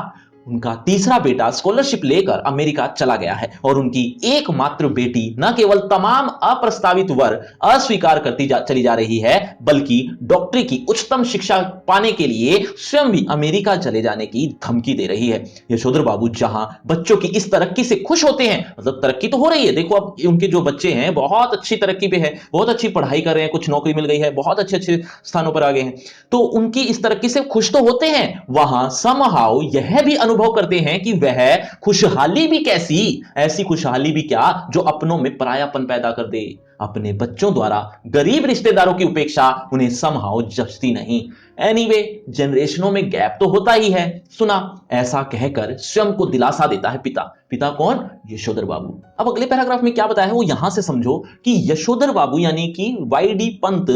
उनका तीसरा बेटा स्कॉलरशिप लेकर अमेरिका चला गया है और उनकी एकमात्र बेटी न केवल तमाम अप्रस्तावित वर अस्वीकार करती चली जा रही है, बल्कि डॉक्टरी की उच्चतम शिक्षा पाने के लिए स्वयं भी अमेरिका चले जाने की धमकी दे रही है। यशोधर बाबू जहां बच्चों की इस तरक्की से खुश होते हैं, मतलब तरक्की तो हो रही है, देखो अब उनके जो बच्चे हैं बहुत अच्छी तरक्की पे है, बहुत अच्छी पढ़ाई कर रहे हैं, कुछ नौकरी मिल गई है, बहुत अच्छे अच्छे स्थानों पर आ गए हैं, तो उनकी इस तरक्की से खुश तो होते हैं, वहां समहाउ यह भी अनुभव करते हैं कि वह खुशहाली भी कैसी, ऐसी खुशहाली भी क्या जो अपनों में परायापन पैदा कर दे। अपने बच्चों द्वारा गरीब रिश्तेदारों की उपेक्षा उन्हें समहाउ जचती नहीं। एनीवे, जनरेशनों में गैप तो होता ही है, सुना, ऐसा कहकर स्वयं को दिलासा देता है पिता। पिता कौन? यशोधर बाबू। अब अगले पैराग्राफ में क्या बताया है वो यहां से समझो कि यशोधर बाबू यानी कि YD पंत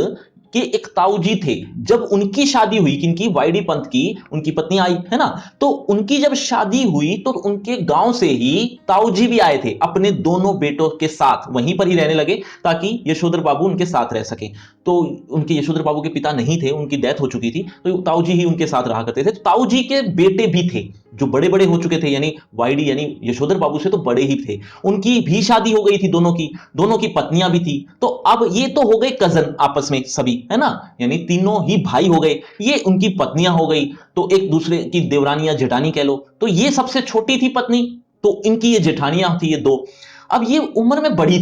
कि एक ताऊ जी थे, जब उनकी शादी हुई, किनकी, वाईडी पंत की, उनकी पत्नी आई है ना, तो उनकी जब शादी हुई तो उनके गांव से ही ताऊ जी भी आए थे अपने दोनों बेटों के साथ, वहीं पर ही रहने लगे ताकि यशोधर बाबू उनके साथ रह सके। तो उनके यशोधर बाबू के पिता नहीं थे, उनकी डेथ हो चुकी थी, तो ताऊ जी ही उनके साथ रहा करते थे। तो ताऊ जी के बेटे भी थे जो बड़े बड़े हो चुके थे, यानी वाईडी यानी यशोधर बाबू से तो बड़े ही थे, उनकी भी शादी हो गई थी, दोनों की पत्नियां भी थी। तो अब ये तो हो गए कजन आपस में सभी, है ना, यानी तीनों ही भाई हो गए, ये उनकी पत्नियां हो गई, तो एक दूसरे की देवरानी या जेठानी कह लो। तो ये सबसे छोटी थी पत्नी, तो इनकी ये जेठानियां थी, ये दो। अब ये उम्र में बड़ी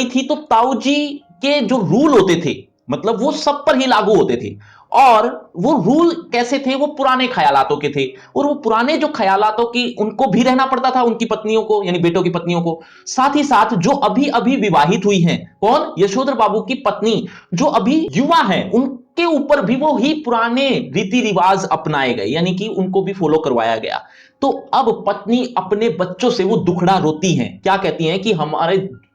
थी, तो ताऊ जी के जो रूल होते थे, मतलब वो सब पर ही लागू होते थे। और वो रूल कैसे थे, वो पुराने ख्यालातों के थे, और वो पुराने जो ख्यालातों की उनको भी रहना पड़ता था, उनकी पत्नियों को, यानी बेटों की पत्नियों को, साथ ही साथ जो अभी अभी विवाहित हुई हैं, कौन, यशोधर बाबू की पत्नी, जो अभी युवा है, उनके ऊपर भी वो ही पुराने रीति रिवाज अपनाए गए, यानी कि उनको भी फॉलो करवाया गया। तो अब पत्नी अपने बच्चों से वो दुखड़ा रोती हैं, क्या कहती हैं कि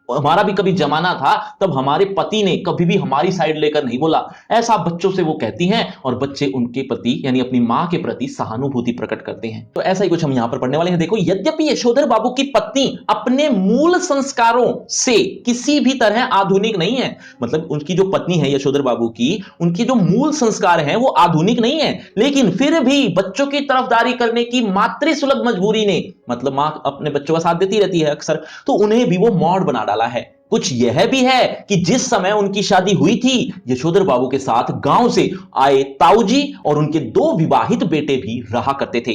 हमारा भी कभी जमाना था, तब हमारे पति ने कभी भी हमारी साइड लेकर नहीं बोला, ऐसा बच्चों से वो कहती हैं, और बच्चे उनके प्रति यानी अपनी मां के प्रति सहानुभूति प्रकट करते हैं। तो ऐसा ही कुछ हम यहां पर पढ़ने वाले हैं। देखो, यद्यपि यशोधर बाबू की पत्नी अपने मूल संस्कारों से किसी भी तरह आधुनिक नहीं है, मतलब उनकी जो पत्नी है यशोधर बाबू की, उनकी जो मूल संस्कार हैं वो आधुनिक नहीं है, लेकिन फिर भी बच्चों की तरफदारी करने की मातृसुलभ मजबूरी ने, मतलब मां अपने बच्चों का साथ देती रहती है अक्सर, तो उन्हें भी वो मॉड बना डाला है। कुछ यह भी है कि जिस समय उनकी शादी हुई थी, यशोधर बाबू के साथ गांव से आए ताऊ जी और उनके दो विवाहित बेटे भी रहा करते थे।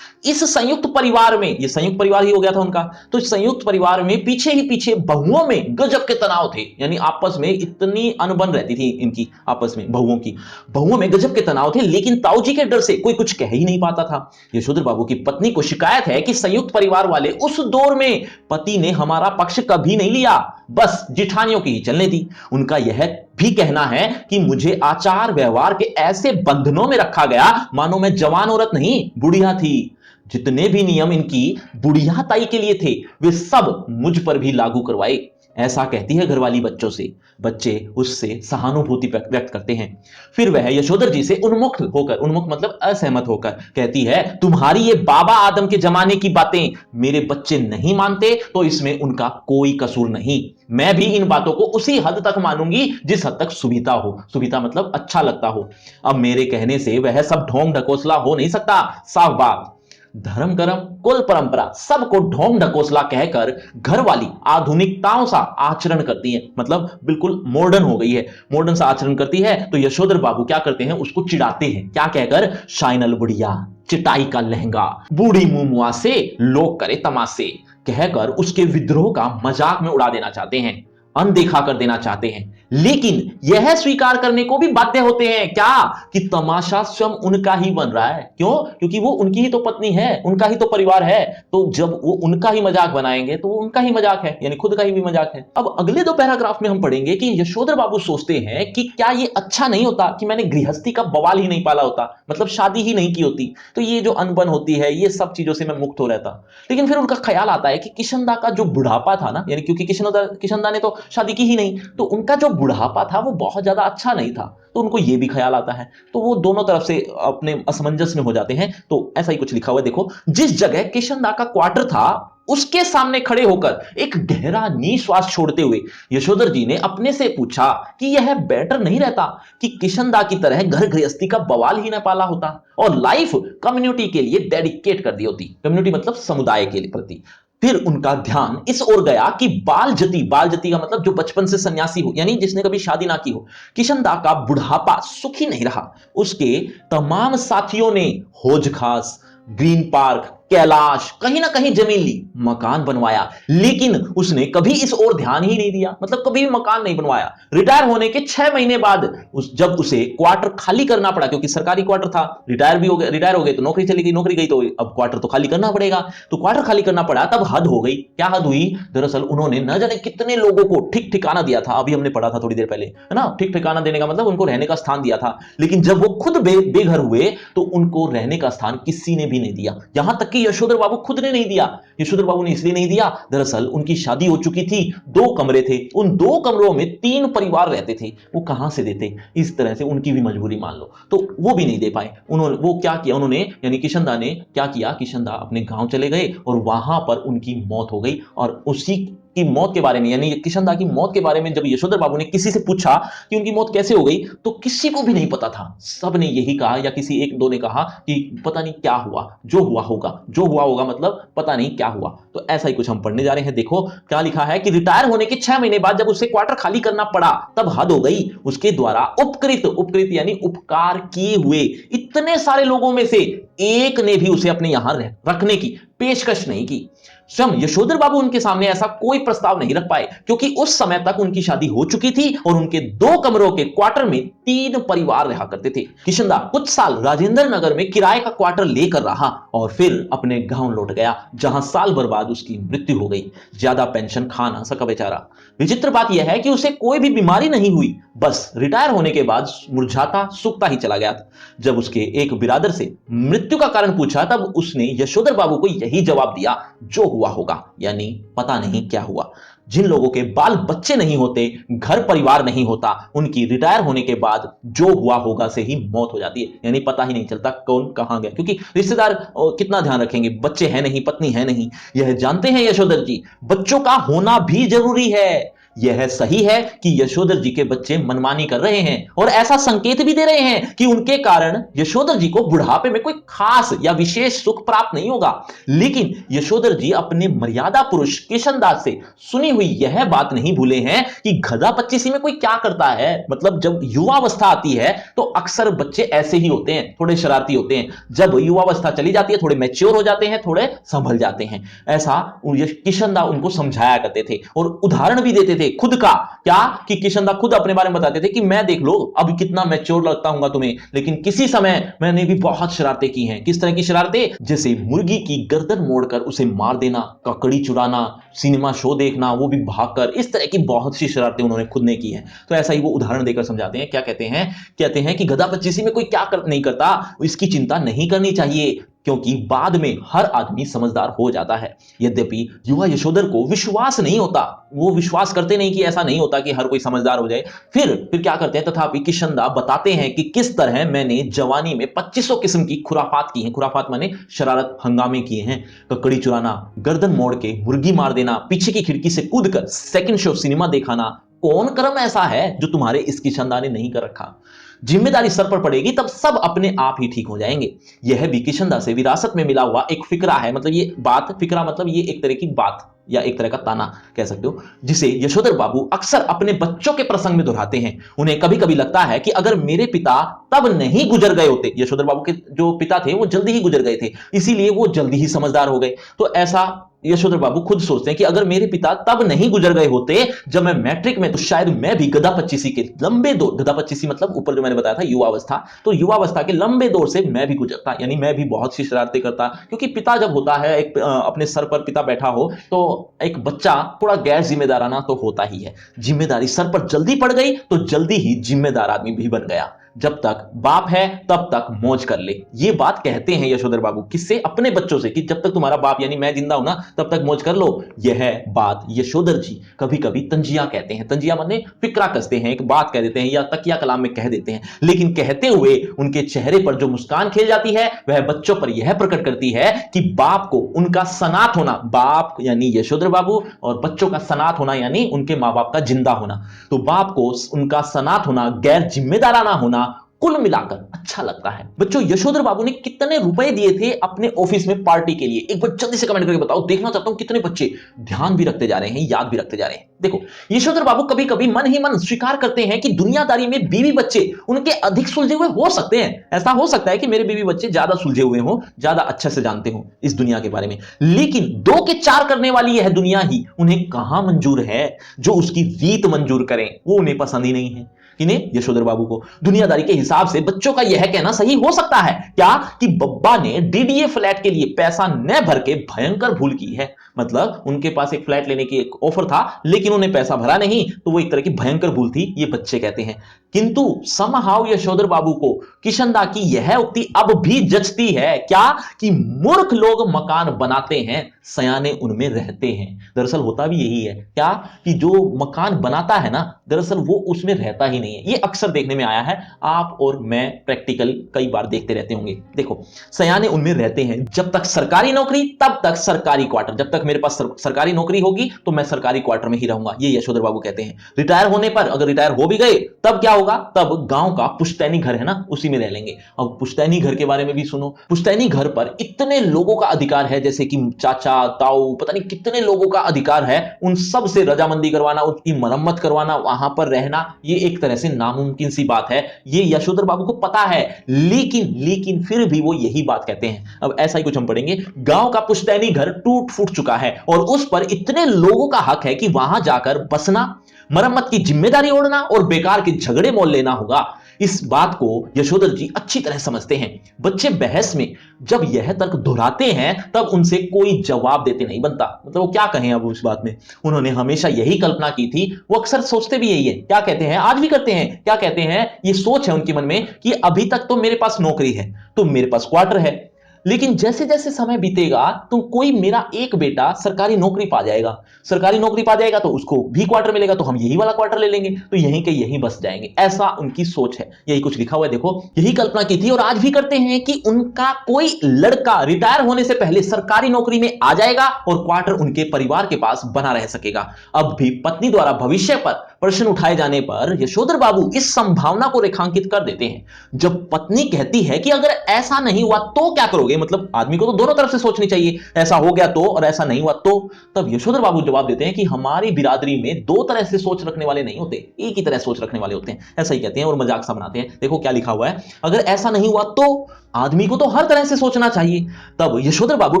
इस संयुक्त परिवार में, ये संयुक्त परिवार ही हो गया था उनका, तो इस संयुक्त परिवार में पीछे ही पीछे बहुओं में गजब के तनाव थे, यानी आपस में इतनी अनबन रहती थी इनकी, आपस में बहुओं में गजब के तनाव थे, लेकिन ताऊ जी के डर से कोई कुछ कह ही नहीं पाता था। यशोधर बाबू की पत्नी को शिकायत है कि संयुक्त परिवार वाले उस दौर में पति ने हमारा पक्ष कभी नहीं लिया, बस जिठानियों की ही चलने दी। उनका यह भी कहना है कि मुझे आचार व्यवहार के ऐसे बंधनों में रखा गया मानो मैं जवान औरत नहीं, बुढ़िया थी। जितने भी नियम इनकी बुढ़िया ताई के लिए थे, वे सब मुझ पर भी लागू करवाए, ऐसा कहती है घरवाली बच्चों से। बच्चे उससे सहानुभूति व्यक्त करते हैं। फिर वह यशोधर जी से उन्मुख मतलब असहमत होकर कहती है, तुम्हारी ये बाबा आदम के जमाने की बातें मेरे बच्चे नहीं मानते तो इसमें उनका कोई कसूर नहीं। मैं भी इन बातों को उसी हद तक मानूंगी जिस हद तक सुविधा हो, सुविधा मतलब अच्छा लगता हो। अब मेरे कहने से वह सब ढोंग ढकोसला हो नहीं सकता। साफ बात, धर्म कर्म कुल परंपरा सबको ढोंग ढकोसला कहकर घरवाली आधुनिकताओं सा आचरण करती है, मतलब बिल्कुल मॉडर्न हो गई है, मॉडर्न सा आचरण करती है। तो यशोधर बाबू क्या करते हैं, उसको चिढ़ाते हैं, क्या कहकर, शाइनल बुढ़िया, चिटाई का लहंगा, बूढ़ी मुमुआ से लोग करे तमाशे, कहकर उसके विद्रोह का मजाक में उड़ा देना चाहते हैं, अनदेखा कर देना चाहते हैं। लेकिन यह स्वीकार करने को भी बाध्य होते हैं, क्या, कि तमाशा स्वयं उनका ही बन रहा है। क्यों? क्योंकि वो उनकी ही तो पत्नी है, उनका ही तो परिवार है, तो जब वो उनका ही मजाक बनाएंगे तो वो उनका ही मजाक है, यानी खुद का ही भी मजाक है। अब अगले दो पैराग्राफ में हम पढ़ेंगे कि यशोधर बाबू सोचते हैं कि क्या ये अच्छा नहीं होता कि मैंने गृहस्थी का बवाल ही नहीं पाला होता, मतलब शादी ही नहीं की होती, तो ये जो अनबन होती है, ये सब चीजों से मैं मुक्त हो रहता। लेकिन फिर उनका ख्याल आता है कि किशनदा का जो बुढ़ापा था ना, यानी क्योंकि किशनदा ने तो शादी की ही नहीं, तो उनका जो बुढ़ापा था वो बहुत ज्यादा अच्छा नहीं था, तो उनको ये भी ख्याल आता है, तो वो दोनों तरफ से अपने असमंजस में हो जाते हैं। तो ऐसा ही कुछ लिखा हुआ है, देखो, जिस जगह किशनदा का क्वार्टर था उसके सामने खड़े होकर एक गहरा निश्वास छोड़ते हुए यशोधर जी ने अपने से पूछा कि यह बेटर नहीं रहता कि किशनदा की तरह घर गृहस्थी का बवाल ही न पाला होता और लाइफ कम्युनिटी के लिए डेडिकेट कर दी होती, कम्युनिटी मतलब समुदाय के प्रति। फिर उनका ध्यान इस ओर गया कि बालजती का मतलब जो बचपन से सन्यासी हो, यानी जिसने कभी शादी ना की हो, किशनदा का बुढ़ापा सुखी नहीं रहा। उसके तमाम साथियों ने हौज खास, ग्रीन पार्क, कैलाश, कहीं ना कहीं जमीन ली, मकान बनवाया, लेकिन उसने कभी इस ओर ध्यान ही नहीं दिया, मतलब कभी भी मकान नहीं बनवाया। रिटायर होने के 6 महीने बाद जब उसे क्वार्टर खाली करना पड़ा, क्योंकि सरकारी क्वार्टर था, रिटायर हो गए तो नौकरी चली गई, नौकरी गई तो अब क्वार्टर तो खाली करना पड़ेगा, तो क्वार्टर खाली करना पड़ा, तब हद हो गई। क्या हद हुई? दरअसल उन्होंने न जाने कितने लोगों को ठीक ठिकाना दिया था, अभी हमने पढ़ा था थोड़ी देर पहले, है ना, ठीक ठिकाना देने का मतलब उनको रहने का स्थान दिया था, लेकिन जब वो खुद बेघर हुए तो उनको रहने का स्थान किसी ने भी नहीं दिया। यहां तक कि कि यशोधर बाबू खुद ने नहीं दिया। यशोधर बाबू ने इसलिए नहीं दिया, दरअसल उनकी शादी हो चुकी थी, 2 कमरे थे, उन 2 कमरों में 3 परिवार रहते थे, वो कहां से देते? इस तरह से उनकी भी मजबूरी मान लो, तो वो भी नहीं दे पाए। उन्होंने वो क्या किया, उन्होंने यानी किशनदा ने क्या किया, किशनदा अपने गांव चले गए और वहां पर उनकी मौत हो गई। और उसी की मौत के बारे में, यानी किशनदा की मौत के बारे में जब यशोधर बाबू ने किसी से पूछा कि उनकी मौत कैसे हो गई, तो किसी को भी नहीं पता था। सब ने यही कहा, या किसी एक दो ने कहा कि पता नहीं क्या हुआ, जो हुआ होगा, जो हुआ होगा, मतलब पता नहीं क्या हुआ। तो ऐसा ही कुछ हम पढ़ने जा रहे हैं। देखो क्या लिखा है कि रिटायर होने के 6 महीने बाद जब उसे क्वार्टर खाली करना पड़ा, तब हद हो गई। उसके द्वारा उपकृत, उपकृत यानी उपकार किए हुए इतने सारे लोगों में से एक ने भी उसे अपने यहां रखने की पेशकश नहीं की। स्वयं यशोधर बाबू उनके सामने ऐसा कोई प्रस्ताव नहीं रख पाए, क्योंकि उस समय तक उनकी शादी हो चुकी थी और उनके 2 कमरों के क्वार्टर में 3 परिवार रहा करते थे। किशनदा कुछ साल राजेंद्र नगर में किराए का क्वार्टर लेकर रहा और फिर अपने गांव लौट गया, जहां साल भर बाद उसकी मृत्यु हो गई। ज्यादा पेंशन खा ना सका बेचारा। विचित्र बात यह है कि उसे कोई भी बीमारी नहीं हुई, बस रिटायर होने के बाद मुरझाता सूखता ही चला गया। जब उसके एक बिरादर से मृत्यु का कारण पूछा, तब उसने यशोधर बाबू को यही जवाब दिया, जो हुआ होगा, यानी पता नहीं क्या हुआ। जिन लोगों के बाल बच्चे नहीं होते, घर परिवार नहीं होता, उनकी रिटायर होने के बाद जो हुआ होगा से ही मौत हो जाती है, यानी पता ही नहीं चलता कौन कहां गया, क्योंकि रिश्तेदार कितना ध्यान रखेंगे, बच्चे हैं नहीं, पत्नी है नहीं, यह जानते हैं यशोधर जी। बच्चों का होना भी जरूरी है। यह सही है कि यशोधर जी के बच्चे मनमानी कर रहे हैं और ऐसा संकेत भी दे रहे हैं कि उनके कारण यशोधर जी को बुढ़ापे में कोई खास या विशेष सुख प्राप्त नहीं होगा। लेकिन यशोधर जी अपने मर्यादा पुरुष किशनदास से सुनी हुई यह बात नहीं भूले हैं कि गधा पच्चीसी में कोई क्या करता है। मतलब जब युवावस्था आती है तो अक्सर बच्चे ऐसे ही होते हैं, थोड़े शरारती होते हैं। जब युवावस्था चली जाती है, थोड़े मैच्योर हो जाते हैं, थोड़े संभल जाते हैं। ऐसा किशनदा उनको समझाया करते थे और उदाहरण भी देते थे खुद का। क्या कि किशनदा खुद अपने बारे में बताते थे कि मैं देख लो अब कितना मैच्योर लगता हूं तुम्हें, लेकिन किसी समय मैंने भी बहुत शरारतें की हैं। किस तरह की शरारतें? जैसे मुर्गी की गर्दन मोड़कर उसे मार देना, ककड़ी चुराना, सिनेमा शो देखना, वो भी भागकर। इस तरह की बहुत सी शरारतें उन्होंने खुद ने की हैं। तो ऐसा ही वो उदाहरण देकर समझाते हैं। क्या कहते हैं? कहते हैं कि गधा पच्चीसी में कोई क्या नहीं करता, इसकी चिंता नहीं करनी चाहिए, क्योंकि बाद में हर आदमी समझदार हो जाता है। यद्यपि युवा यशोधर को विश्वास नहीं होता, वो विश्वास करते नहीं कि ऐसा नहीं होता कि हर कोई समझदार हो जाए। फिर क्या करते हैं? तथापि किशनदा बताते हैं कि किस तरह मैंने जवानी में 2500 किस्म की खुराफात की हैं। खुराफात माने शरारत, हंगामे किए हैं। ककड़ी चुराना, गर्दन मोड़ के मुर्गी मार देना, पीछे की खिड़की से कूदकर सेकंड शो सिनेमा दिखाना। कौन कर्म ऐसा है जो तुम्हारे इस किशनदा ने नहीं कर रखा? जिम्मेदारी सर पर पड़ेगी तब सब अपने आप ही ठीक हो जाएंगे। यह भी किशनदा से विरासत में मिला हुआ एक फिक्रा है। मतलब ये बात, फिक्रा मतलब ये एक तरह की बात या एक तरह का ताना कह सकते हो, जिसे यशोधर बाबू अक्सर अपने बच्चों के प्रसंग में दोहराते हैं। उन्हें कभी कभी लगता है कि अगर मेरे पिता तब नहीं गुजर गए होते, यशोधर बाबू के जो पिता थे वो जल्दी ही गुजर गए थे, इसीलिए वो जल्दी ही समझदार हो गए। तो ऐसा यशोधर बाबू खुद सोचते हैं कि अगर मेरे पिता तब नहीं गुजर गए होते जब मैं मैट्रिक में, तो शायद मैं भी गधा पच्चीसी के लंबे दौर, गधा पच्चीसी मतलब ऊपर जो मैंने बताया था युवावस्था, तो युवावस्था के लंबे दौर से मैं भी गुजरता, यानी मैं भी बहुत सी शरारतें करता। क्योंकि पिता जब होता है, एक अपने सर पर पिता बैठा हो, तो एक बच्चा थोड़ा गैर जिम्मेदाराना तो होता ही है। जिम्मेदारी सर पर जल्दी पड़ गई तो जल्दी ही जिम्मेदार आदमी भी बन गया। जब तक बाप है तब तक मौज कर ले, ये बात कहते हैं यशोधर बाबू। किससे? अपने बच्चों से, कि जब तक तुम्हारा बाप यानी मैं जिंदा हूं ना, तब तक मौज कर लो। यह बात यशोधर जी कभी कभी तंजिया कहते हैं। तंजिया माने फिक्रा कसते हैं, एक बात कह देते हैं या तकिया कलाम में कह देते हैं। लेकिन कहते हुए उनके चेहरे पर जो मुस्कान खिल जाती है वह बच्चों पर यह प्रकट करती है कि बाप को उनका सनात होना, बाप यानी यशोधर बाबू, और बच्चों का सनात होना यानी उनके मां बाप का जिंदा होना, तो बाप को उनका सनात होना, गैर जिम्मेदाराना होना, कुल मिलाकर अच्छा लगता है। बच्चों, यशोधर बाबू ने कितने रुपए दिए थे अपने ऑफिस में पार्टी के लिए? एक बार जल्दी से कमेंट करके बताओ, देखना चाहता हूं कितने बच्चे ध्यान भी रखते जा रहे हैं, याद भी रखते जा रहे हैं। देखो, यशोधर बाबू कभी कभी मन ही मन स्वीकार करते हैं कि दुनियादारी में बीवी बच्चे उनके अधिक सुलझे हुए हो सकते हैं। ऐसा हो सकता है कि मेरे बीवी बच्चे ज्यादा सुलझे हुए हों, ज्यादा अच्छे से जानते हों इस दुनिया के बारे में, लेकिन 2 के 4 करने वाली यह दुनिया ही उन्हें कहां मंजूर है जो उसकी रीत मंजूर करें। वो उन्हें पसंद ही नहीं है। किन्हें? यशोधर बाबू को। दुनियादारी के हिसाब से बच्चों का यह कहना सही हो सकता है क्या कि बब्बा ने डीडीए फ्लैट के लिए पैसा न भर के भयंकर भूल की है। मतलब उनके पास एक फ्लैट लेने की एक ऑफर था, लेकिन उन्हें पैसा भरा नहीं, तो वो एक तरह की भयंकर भूल थी, ये बच्चे कहते हैं। किंतु समहाउ यशोधर बाबू को किशनदा की यह उक्ति अब भी जचती है क्या, कि मूर्ख लोग मकान बनाते हैं, सयाने उनमें रहते हैं। दरअसल होता भी यही है क्या, कि जो मकान बनाता है ना, दरअसल वो उसमें रहता ही नहीं है। ये अक्सर देखने में आया है, आप और मैं प्रैक्टिकल कई बार देखते रहते होंगे। देखो, सयाने उनमें रहते हैं, जब तक सरकारी नौकरी तब तक सरकारी क्वार्टर, जब तक मेरे पास सरकारी नौकरी होगी तो मैं सरकारी क्वार्टर में ही रहूंगा, ये यशोधर बाबू कहते हैं। रिटायर होने पर, अगर रिटायर हो भी गए, तब क्या होगा, तब गांव का पुश्तैनी घर है ना, उसी में रह लेंगे। अब पुश्तैनी घर के बारे में भी सुनो। पुश्तैनी घर पर इतने लोगों का अधिकार है, जैसे कि चाचा ताऊ, पता नहीं कितने लोगों का अधिकार है, उन सब से रजामंदी करवाना, उसकी मरम्मत करवाना, वहां पर रहना, ये एक तरह से नामुमकिन सी बात है। ये यशोधर बाबू को पता है, लेकिन फिर भी वो यही बात कहते हैं। अब ऐसा ही कुछ हम पढ़ेंगे। गांव का पुश्तैनी घर टूट फूट चुका है और उस पर इतने लोगों का हक है कि वहां जाकर बसना, मरम्मत की जिम्मेदारी ओढ़ना और बेकार के झगड़े मोल लेना होगा। इस बात को यशोधर जी अच्छी तरह समझते हैं। बच्चे बहस में जब यह तर्क दोहराते हैं, तब उनसे कोई जवाब देते नहीं बनता। मतलब वो क्या कहें अब उस बात में। उन्होंने हमेशा यही कल्पना की थी, वो अक्सर सोचते भी यही है। क्या कहते हैं, आज भी करते हैं, क्या कहते हैं, ये सोच है उनके मन में कि अभी तक तो मेरे पास नौकरी है, तो मेरे पास क्वार्टर है, लेकिन जैसे जैसे समय बीतेगा तो कोई मेरा एक बेटा सरकारी नौकरी पा जाएगा, सरकारी नौकरी पा जाएगा तो उसको भी क्वार्टर मिलेगा, तो हम यही वाला क्वार्टर ले लेंगे, तो यहीं के यहीं बस जाएंगे। ऐसा उनकी सोच है, यही कुछ लिखा हुआ है, देखो यही कल्पना की थी और आज भी करते हैं कि उनका कोई लड़का रिटायर होने से पहले सरकारी नौकरी में आ जाएगा और क्वार्टर उनके परिवार के पास बना रह सकेगा। अब भी पत्नी द्वारा भविष्य पर प्रश्न उठाए जाने पर यशोधर बाबू इस संभावना को रेखांकित कर देते हैं। जब पत्नी कहती है कि अगर ऐसा नहीं हुआ तो क्या करोगे, मतलब आदमी को तो दोनों तरफ से सोचनी चाहिए, ऐसा हो गया तो और ऐसा नहीं हुआ तो, तब यशोधर बाबू जवाब देते हैं कि हमारी बिरादरी में दो तरह से सोच रखने वाले नहीं होते, एक ही तरह सोच रखने वाले होते हैं। ऐसा ही कहते हैं और मजाक सा बनाते हैं। देखो क्या लिखा हुआ है, अगर ऐसा नहीं हुआ तो आदमी को तो हर तरह से सोचना चाहिए। तब यशोधर बाबू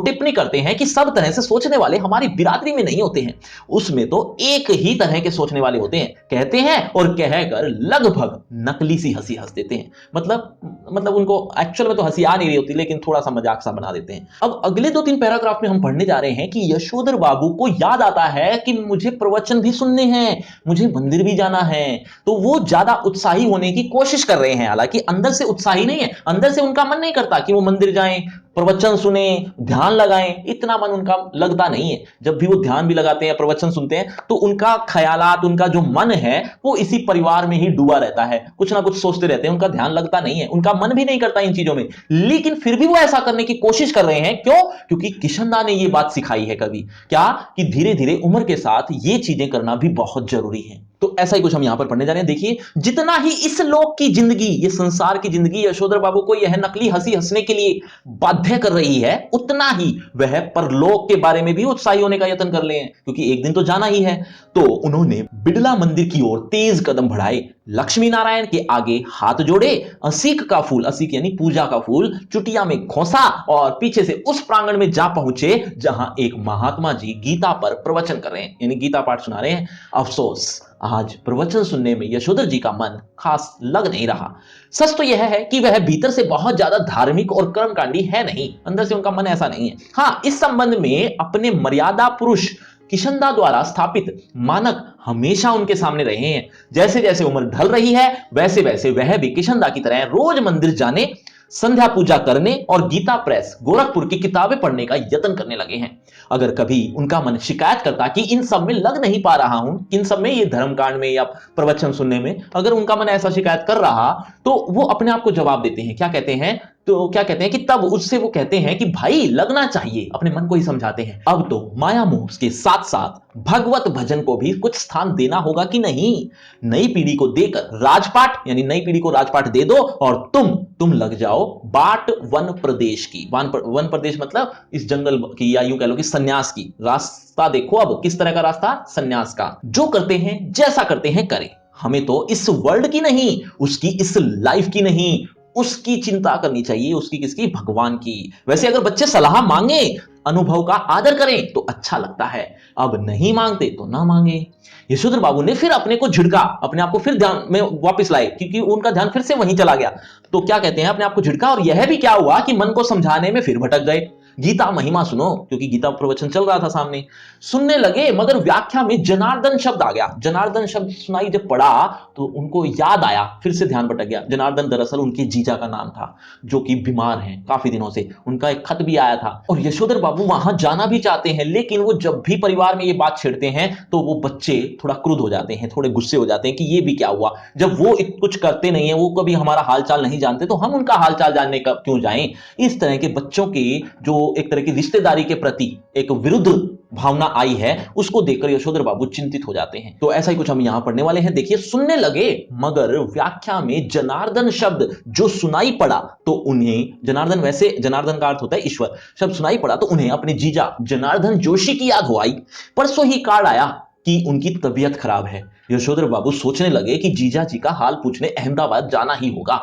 टिप्पणी करते हैं कि सब तरह से सोचने वाले हमारी बिरादरी में नहीं होते हैं, उसमें तो एक ही तरह के सोचने वाले होते हैं, कहते हैं और कहकर लगभग नकली सी हंसी हंस देते हैं। मतलब उनको एक्चुअल में तो हंसी आ नहीं रही होती, लेकिन थोड़ा सा मजाक सा बना देते हैं। अब अगले 2-3 पैराग्राफ में हम पढ़ने जा रहे हैं कि यशोधर बाबू को याद आता है कि मुझे प्रवचन भी सुनने हैं, मुझे मंदिर भी जाना है, तो वो ज्यादा उत्साही होने की कोशिश कर रहे हैं। हालांकि अंदर से उत्साही नहीं है, अंदर से उनका मन नहीं करता कि वो मंदिर जाएं, प्रवचन सुने, ध्यान लगाएं, इतना मन उनका लगता नहीं है। जब भी वो ध्यान भी लगाते हैं, प्रवचन सुनते हैं, तो उनका ख्यालात, उनका जो मन है वो इसी परिवार में ही डूबा रहता है, कुछ ना कुछ सोचते रहते हैं, उनका ध्यान लगता नहीं है, उनका मन भी नहीं करता इन चीजों में। लेकिन फिर भी वो ऐसा करने की कोशिश कर रहे हैं, क्यों? क्योंकि किशनदा ने ये बात सिखाई है कभी, क्या, कि धीरे धीरे उम्र के साथ ये चीजें करना भी बहुत जरूरी है। तो ऐसा ही कुछ हम यहां पर पढ़ने जा रहे हैं। देखिए, जितना ही इस लोक की जिंदगी, ये संसार की जिंदगी यशोधर बाबू को यह नकली हंसी हंसने के लिए बाध्य कर रही है, उतना ही वह परलोक के बारे में भी उत्साही होने का यत्न कर ले हैं, क्योंकि एक दिन तो जाना ही है। तो उन्होंने बिड़ला मंदिर की ओर तेज कदम बढ़ाए, लक्ष्मी नारायण के आगे हाथ जोड़े, असीक का फूल, असीक यानी पूजा का फूल, चुटिया में खोसा और पीछे से उस प्रांगण में जा पहुंचे जहां एक महात्मा जी गीता पर प्रवचन कर रहे हैं, यानी गीता पाठ सुना रहे हैं। अफसोस, आज प्रवचन सुनने में यशोधर जी का मन खास लग नहीं रहा। सच तो यह है कि वह भीतर से बहुत ज्यादा धार्मिक और कर्मकांडी है नहीं, अंदर से उनका मन ऐसा नहीं है। हाँ, इस संबंध में अपने मर्यादा पुरुष किशनदा द्वारा स्थापित मानक हमेशा उनके सामने रहे हैं। जैसे जैसे उम्र ढल रही है, वैसे वैसे वह भी किशनदा की तरह रोज मंदिर जाने, संध्या पूजा करने और गीता प्रेस गोरखपुर की किताबें पढ़ने का यत्न करने लगे हैं। अगर कभी उनका मन शिकायत करता कि इन सब में लग नहीं पा रहा हूं, इन सब में, ये धर्मकांड में या प्रवचन सुनने में, अगर उनका मन ऐसा शिकायत कर रहा, तो वो अपने आप को जवाब देते हैं। क्या कहते हैं? तो क्या कहते हैं कि तब उससे वो कहते हैं कि भाई लगना चाहिए, अपने मन को ही समझाते हैं। अब तो माया मोह के साथ साथ भगवत भजन को भी कुछ स्थान देना होगा कि नहीं। नई पीढ़ी को देकर राजपाट, यानी नई पीढ़ी को राजपाट दे दो और तुम लग जाओ बाट वन प्रदेश की। वन प्रदेश मतलब इस जंगल की, या यूं कह लो कि सन्यास की। रास्ता देखो अब किस तरह का रास्ता, सन्यास का। जो करते हैं, जैसा करते हैं करें, हमें तो इस वर्ल्ड की नहीं, उसकी इस लाइफ की नहीं, उसकी चिंता करनी चाहिए। उसकी किसकी? भगवान की। वैसे अगर बच्चे सलाह मांगे, अनुभव का आदर करें तो अच्छा लगता है, अब नहीं मांगते तो ना मांगे। यशोधर बाबू ने फिर अपने को झिड़का, अपने आप को फिर ध्यान में वापस लाए, क्योंकि उनका ध्यान फिर से वहीं चला गया। तो क्या कहते हैं, अपने आप को झिड़का और यह भी क्या हुआ कि मन को समझाने में फिर भटक गए। गीता महिमा सुनो, क्योंकि गीता प्रवचन चल रहा था सामने। सुनने लगे मगर व्याख्या में जनार्दन शब्द आ गया। जनार्दन शब्द सुनाई जब पड़ा तो उनको याद आया, फिर से ध्यान भटक गया। जनार्दन दरअसल उनके जीजा का नाम था, जो कि बीमार हैं काफी दिनों से। उनका एक खत भी आया था और यशोधर बाबू वहां जाना भी चाहते हैं, लेकिन वो जब भी परिवार में ये बात छेड़ते हैं तो वो बच्चे थोड़ा क्रुद्ध हो जाते हैं, थोड़े गुस्से हो जाते हैं कि ये भी क्या हुआ। जब वो कुछ करते नहीं है, वो कभी हमारा हालचाल नहीं जानते, तो हम उनका हालचाल जानने का क्यों जाएं। इस तरह के बच्चों की जो एक तरह की रिश्तेदारी के प्रति एक विरुद्ध भावना आई है, उसको देखकर यशोधर बाबू चिंतित हो जाते हैं। तो ऐसा ही कुछ हम यहां पढ़ने वाले हैं। देखिए, सुनने लगे मगर व्याख्या में जनार्दन शब्द जो सुनाई पड़ा तो उन्हें, जनार्दन वैसे जनार्दन का अर्थ होता है ईश्वर, शब्द सुनाई पड़ा तो उन्हें अपने जीजा जनार्दन जोशी की याद हो आई। परसों ही कार्ड आया कि उनकी तबीयत खराब है। यशोधर बाबू सोचने लगे कि जीजा जी का हाल पूछने अहमदाबाद जाना ही होगा।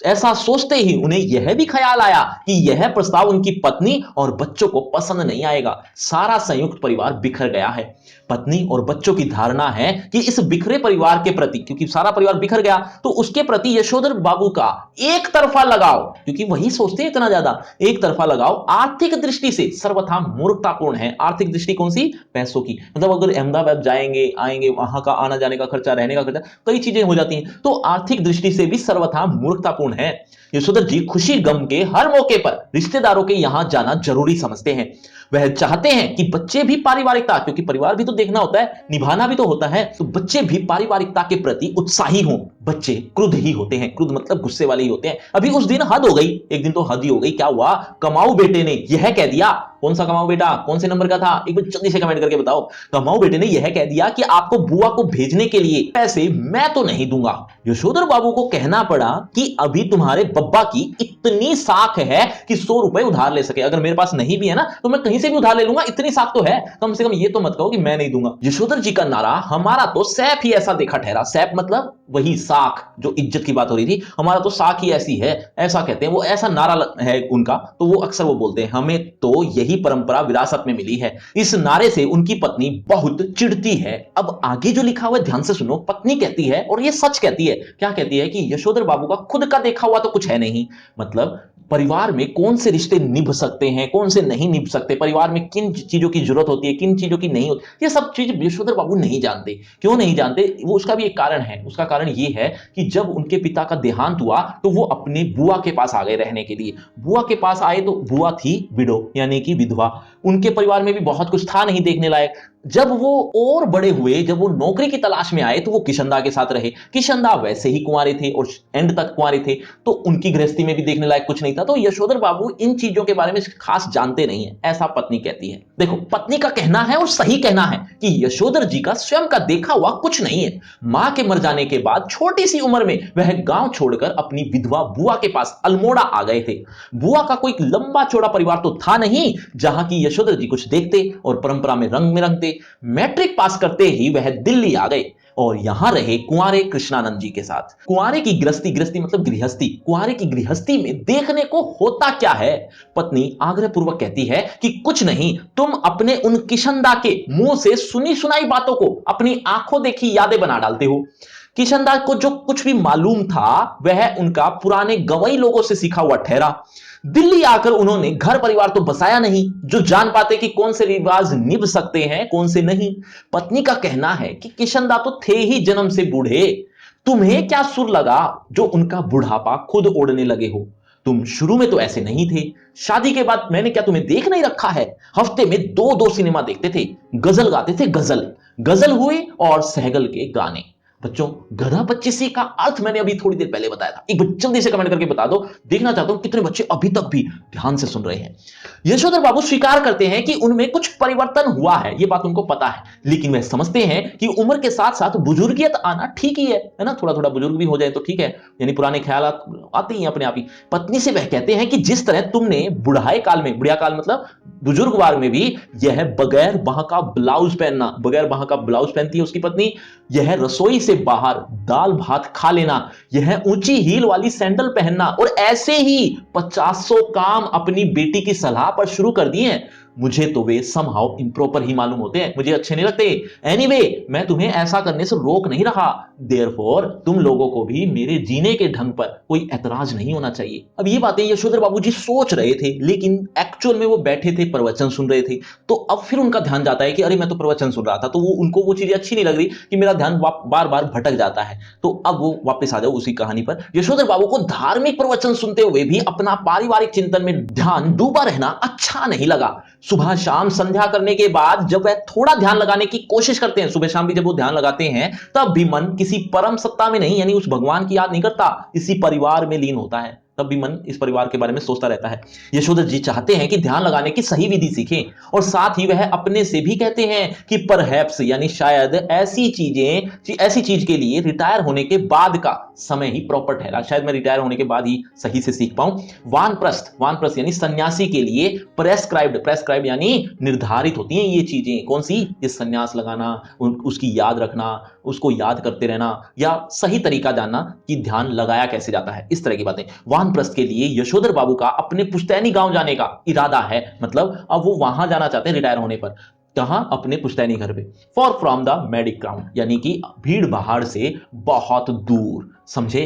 ऐसा सोचते ही उन्हें यह भी ख्याल आया कि यह प्रस्ताव उनकी पत्नी और बच्चों को पसंद नहीं आएगा। सारा संयुक्त परिवार बिखर गया है। पत्नी और बच्चों की धारणा है कि इस बिखरे परिवार के प्रति, क्योंकि सारा परिवार बिखर गया, तो उसके प्रति यशोधर बाबू का एक तरफा लगाव, क्योंकि वही सोचते हैं इतना ज्यादा, एक तरफा लगाव आर्थिक दृष्टि से सर्वथा मूर्खतापूर्ण है। आर्थिक दृष्टि कौन सी? पैसों की। मतलब अगर अहमदाबाद जाएंगे आएंगे, वहां का आना जाने का खर्चा, रहने का खर्चा, कई चीजें हो जाती हैं, तो आर्थिक दृष्टि से भी सर्वथा मूर्खतापूर्ण है। यशोधर जी खुशी गम के हर मौके पर रिश्तेदारों के यहां जाना जरूरी समझते हैं। वह चाहते हैं कि बच्चे भी पारिवारिकता, क्योंकि परिवार भी तो देखना होता है, निभाना भी तो होता है, तो बच्चे भी पारिवारिकता के प्रति उत्साही हों। बच्चे क्रुद्ध ही होते हैं, क्रुद्ध मतलब गुस्से वाले ही होते हैं। अभी उस दिन हद हो गई, एक दिन तो हद ही हो गई। क्या हुआ? कमाऊ बेटे ने यह कह दिया। कौन सा कमाऊ बेटा? कौन से नंबर का था? एक बार जल्दी से कमेंट करके बताओ। कमाऊ बेटे ने यह कह दिया कि आपको बुआ को भेजने के लिए पैसे मैं तो नहीं दूंगा। यशोधर बाबू को कहना पड़ा कि अभी तुम्हारे बब्बा की इतनी साख है कि 100 रुपए उधार ले सके। अगर मेरे पास नहीं भी है ना, तो मैं कहीं से भी उधार ले लूंगा, इतनी साख तो है, कम से कम ये तो मत कहो कि मैं नहीं दूंगा। यशोधर जी का नारा, हमारा तो सैफ ही ऐसा देखा ठहरा। सैफ मतलब वही साख, जो इज्जत की बात हो रही थी, हमारा तो साख ही ऐसी है, ऐसा कहते हैं वो, ऐसा नारा है उनका, तो वो अक्सर वो बोलते हैं, हमें तो यही परंपरा विरासत में मिली है। इस नारे से उनकी पत्नी बहुत चिढ़ती है। अब आगे जो लिखा हुआ है ध्यान से सुनो। पत्नी कहती है, और ये सच कहती है, क्या कहती है? कि यशोधर बाबू का खुद का देखा हुआ तो कुछ है नहीं। मतलब परिवार में कौन से रिश्ते निभ सकते हैं, कौन से नहीं निभ सकते, परिवार में किन चीजों की जरूरत होती है, किन चीजों की नहीं होती, ये सब चीज यशोधर बाबू नहीं जानते। क्यों नहीं जानते? वो उसका भी एक कारण है। उसका कारण ये है कि जब उनके पिता का देहांत हुआ तो वो अपने बुआ के पास आ गए रहने के लिए। बुआ के पास आए तो बुआ थी विडो, यानी कि विधवा। उनके परिवार में भी बहुत कुछ था नहीं देखने लायक। जब वो और बड़े हुए, जब वो नौकरी की तलाश में आए, तो वो किशनदा के साथ रहे। किशनदा वैसे ही कुंवारे थे और एंड तक कुंवारे थे, तो उनकी गृहस्थी में भी देखने लायक कुछ नहीं था। तो यशोधर बाबू इन चीजों के बारे में खास जानते नहीं है, ऐसा पत्नी कहती है। देखो, पत्नी का कहना है और सही कहना है कि यशोधर जी का स्वयं का देखा हुआ कुछ नहीं है। मां के मर जाने के बाद छोटी सी उम्र में वह गांव छोड़कर अपनी विधवा बुआ के पास अल्मोड़ा आ गए थे। बुआ का कोई लंबा चौड़ा परिवार तो था नहीं जहां की यशोधर जी कुछ देखते और परंपरा में रंग में रंगते। मैट्रिक पास करते ही वह दिल्ली आ गए और यहां रहे कुंवारे कृष्णानंद जी के साथ। कुंवारे की गृहस्थी, गृहस्थी मतलब गृहस्थी, कुंवारे की गृहस्थी में देखने को होता क्या है? पत्नी आग्रह पूर्वक कहती है कि कुछ नहीं, तुम अपने उन किशनदा के मुंह से सुनी सुनाई बातों को अपनी आंखों देखी यादें बना डालते हो। किशनदा को जो कुछ भी मालूम था वह उनका पुराने गवई लोगों से सीखा हुआ ठहरा। दिल्ली आकर उन्होंने घर परिवार तो बसाया नहीं जो जान पाते कि कौन से रिवाज निभ सकते हैं, कौन से नहीं। पत्नी का कहना है कि किशनदा तो थे ही जन्म से बूढ़े, तुम्हें क्या सुर लगा जो उनका बुढ़ापा खुद ओढ़ने लगे हो? तुम शुरू में तो ऐसे नहीं थे। शादी के बाद मैंने क्या तुम्हें देख नहीं रखा है? हफ्ते में 2-2 सिनेमा देखते थे, गजल गाते थे, गजल गजल हुए और सहगल के गाने। बच्चों, गधा पच्चीसी का अर्थ मैंने अभी थोड़ी देर पहले बताया था। एक बार जल्दी से कमेंट करके बता दो, देखना चाहता हूं कितने बच्चे अभी तक भी ध्यान से सुन रहे हैं। यशोधर बाबू स्वीकार करते हैं कि उनमें कुछ परिवर्तन हुआ है, ये बात उनको पता है, लेकिन वह समझते हैं कि उम्र के साथ साथ बुजुर्गियत आना ठीक ही है ना, थोड़ा थोड़ा बुजुर्ग भी हो जाए तो ठीक है, यानी पुराने ख्याल आते ही अपने आप ही। पत्नी से वह कहते हैं कि जिस तरह तुमने बुढ़ाए काल में, बुढ़िया काल मतलब बुजुर्ग वार में भी यह बगैर बाह का ब्लाउज पहनना, बगैर बाह का ब्लाउज पहनती है उसकी पत्नी, यह रसोई से बाहर दाल भात खा लेना, यह ऊंची हील वाली सैंडल पहनना, और ऐसे ही 50 काम अपनी बेटी की सलाह पर शुरू कर दिए हैं। मुझे तो वे समहाउ इम्प्रॉपर ही मालूम होते हैं, मुझे अच्छे नहीं लगते। एनीवे मैं तुम्हें ऐसा करने से रोक नहीं रहा, देयरफॉर तुम लोगों को भी मेरे जीने के ढंग पर कोई ऐतराज नहीं होना चाहिए। अब ये बातें यशोधर बाबूजी सोच रहे थे, लेकिन एक्चुअल में वो बैठे थे, प्रवचन सुन रहे थे। तो अब फिर उनका ध्यान जाता है कि अरे मैं तो प्रवचन सुन रहा था, तो वो उनको वो चीजें अच्छी नहीं लग रही कि मेरा ध्यान बार बार भटक जाता है। तो अब वो वापस आ जाओ उसी कहानी पर। यशोधर बाबू को धार्मिक प्रवचन सुनते हुए भी अपना पारिवारिक चिंतन में ध्यान डूबा रहना अच्छा नहीं लगा। सुबह शाम संध्या करने के बाद जब वह थोड़ा ध्यान लगाने की कोशिश करते हैं, सुबह शाम भी जब वो ध्यान लगाते हैं, तब भी मन किसी परम सत्ता में नहीं, यानी उस भगवान की याद नहीं करता, इसी परिवार में लीन होता है। तब भी मन इस परिवार के बारे में सोचता रहता है। यशोधर जी चाहते हैं कि ध्यान लगाने की सही विधि सीखें, और साथ ही वह अपने से भी कहते हैं कि परहैप्स, यानी शायद ऐसी चीज के लिए रिटायर होने के बाद का समय ही प्रॉपर ठहरा, शायद मैं रिटायर होने के बाद ही सही से सीख पाऊं। वानप्रस्थ यानी सन्यासी के लिए प्रेस्क्राइब्ड यानी निर्धारित होती हैं ये चीजें। कौन सी? ये सन्यास लगाना, उसकी याद रखना, उसको याद करते रहना, या सही तरीका जानना कि ध्यान लगाया कैसे जाता है, इस तरह की बातें। वानप्रस्थ के लिए यशोधर बाबू का अपने पुश्तैनी गांव जाने का इरादा है, मतलब अब वो वहां जाना चाहते हैं रिटायर होने पर। कहां? अपने पुश्तैनी घर पे। For from the medic crowd, यानी कि भीड़ भाड़ से बहुत दूर, समझे?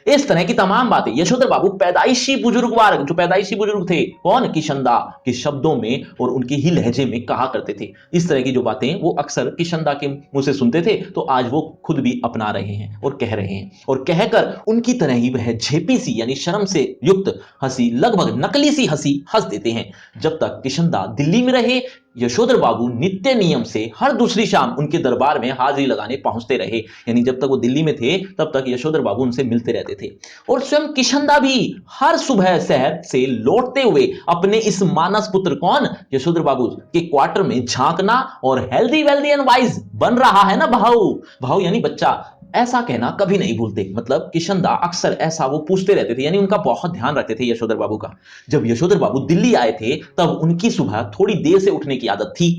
इस तरह की तमाम बातें यशोधर बाबू पैदाइशी बुजुर्ग वर्ग, जो पैदाइशी बुजुर्ग थे, कौन? किशनदा के शब्दों में और उनके ही लहजे में कहा करते थे। इस तरह की जो बातें वो अक्सर किशनदा के मुंह से सुनते थे, तो आज वो खुद भी अपना रहे हैं और कह रहे हैं, और कहकर उनकी तरह ही वह झेपी सी यानी शर्म से युक्त हंसी, लगभग नकली सी हंसी हंस देते हैं। जब तक किशनदा दिल्ली में रहे, यशोधर बाबू नित्य नियम से हर दूसरी शाम उनके दरबार में हाजिरी लगाने पहुंचते रहे, यानी जब तक वो दिल्ली में थे तब तक यशोधर बाबू उनसे मिलते रहते थे। और स्वयं किशनदा भी हर सुबह शहर से लौटते हुए अपने इस मानस पुत्र, कौन? यशोधर बाबू के क्वार्टर में झांकना, और हेल्दी वेल्दी एंड वाइज बन रहा है ना भाऊ यानी बच्चा, ऐसा कहना कभी नहीं भूलते। मतलब किशनदा अक्सर ऐसा वो पूछते रहते थे, यानी उनका बहुत ध्यान रखते थे यशोधर बाबू का। जब यशोधर बाबू दिल्ली आए थे तब उनकी सुबह थोड़ी देर से उठने की आदत थी।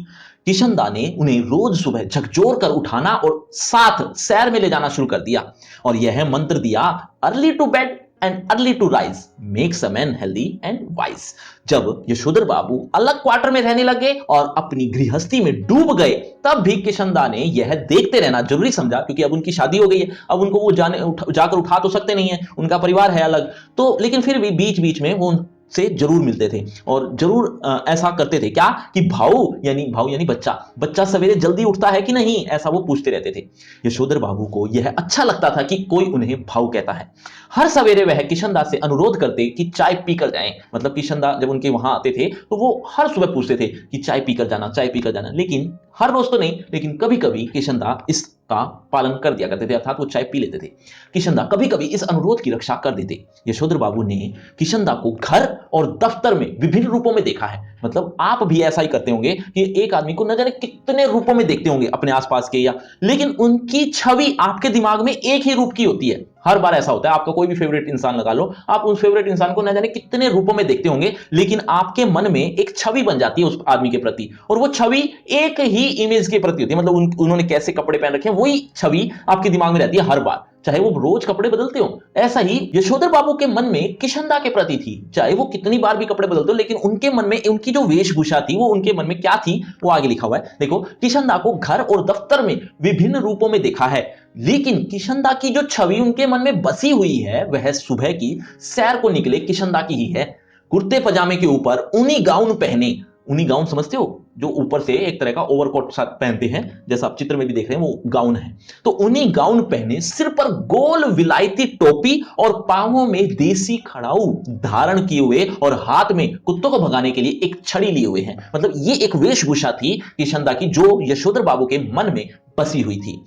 किशनदा ने उन्हें रोज सुबह झकझोर कर उठाना और साथ सैर में ले जाना शुरू कर दिया, और यह मंत्र दिया, early to bed and early to rise makes a man healthy and wise. जब यशोधर बाबू अलग क्वार्टर में रहने लगे और अपनी गृहस्थी में डूब गए, तब भी किशनदा ने यह देखते रहना जरूरी समझा, क्योंकि अब उनकी शादी हो गई है, अब उनको वो जाकर उठा तो सकते नहीं है, उनका परिवार है अलग, तो लेकिन फिर भी बीच बीच में वो से जरूर मिलते थे, और जरूर ऐसा करते थे क्या कि भाऊ यानी बच्चा सवेरे जल्दी उठता है कि नहीं, ऐसा वो पूछते रहते थे। यशोधर बाबू को यह अच्छा लगता था कि कोई उन्हें भाऊ कहता है। हर सवेरे वह किशनदा से अनुरोध करते कि चाय पीकर जाएं, मतलब किशनदा जब उनके वहां आते थे तो वो हर सुबह पूछते थे कि चाय पीकर जाना, लेकिन हर रोज तो नहीं, लेकिन कभी कभी किशनदा इसका पालन कर दिया करते थे, अर्थात वो चाय पी लेते थे। किशनदा कभी कभी इस अनुरोध की रक्षा कर देते। यशोधर बाबू ने किशनदा को घर और दफ्तर में विभिन्न रूपों में देखा है, मतलब आप भी ऐसा ही करते होंगे कि एक आदमी को न जाने कितने रूपों में देखते होंगे अपने आसपास के, या लेकिन उनकी छवि आपके दिमाग में एक ही रूप की होती है। हर बार ऐसा होता है, आपका कोई भी फेवरेट इंसान लगा लो, आप उस फेवरेट इंसान को न जाने कितने रूपों में देखते होंगे, लेकिन आपके मन में एक छवि बन जाती है उस आदमी के प्रति, और वो छवि एक ही इमेज के प्रति होती है, मतलब उन्होंने कैसे कपड़े पहन रखे हैं वही छवि आपके दिमाग में रहती है हर बार, चाहे वो रोज कपड़े बदलते हो। ऐसा ही यशोधर बाबू के मन में किशनदा के प्रति थी, चाहे वो कितनी बार भी कपड़े बदलते हो, लेकिन उनके मन में उनकी जो वेशभूषा थी, वो उनके मन में क्या थी, वो आगे लिखा हुआ है। देखो, किशनदा को घर और दफ्तर में विभिन्न रूपों में देखा है, लेकिन किशनदा की जो छवि उनके मन में बसी हुई है, वह सुबह की सैर को निकले किशनदा की ही है। कुर्ते पजामे के ऊपर ऊनी गाउन पहने, ऊनी गाउन समझते हो, जो ऊपर से एक तरह का ओवरकोट पहनते हैं, जैसा आप चित्र में भी देख रहे हैं, वो गाउन है। तो उन्हीं गाउन पहने, सिर पर गोल विलायती टोपी और पांवों में देसी खड़ाऊ धारण किए हुए, और हाथ में कुत्तों को भगाने के लिए एक छड़ी लिए हुए हैं। मतलब ये एक वेशभूषा थी किशनदा की, जो यशोधर बाबू के मन में बसी हुई थी।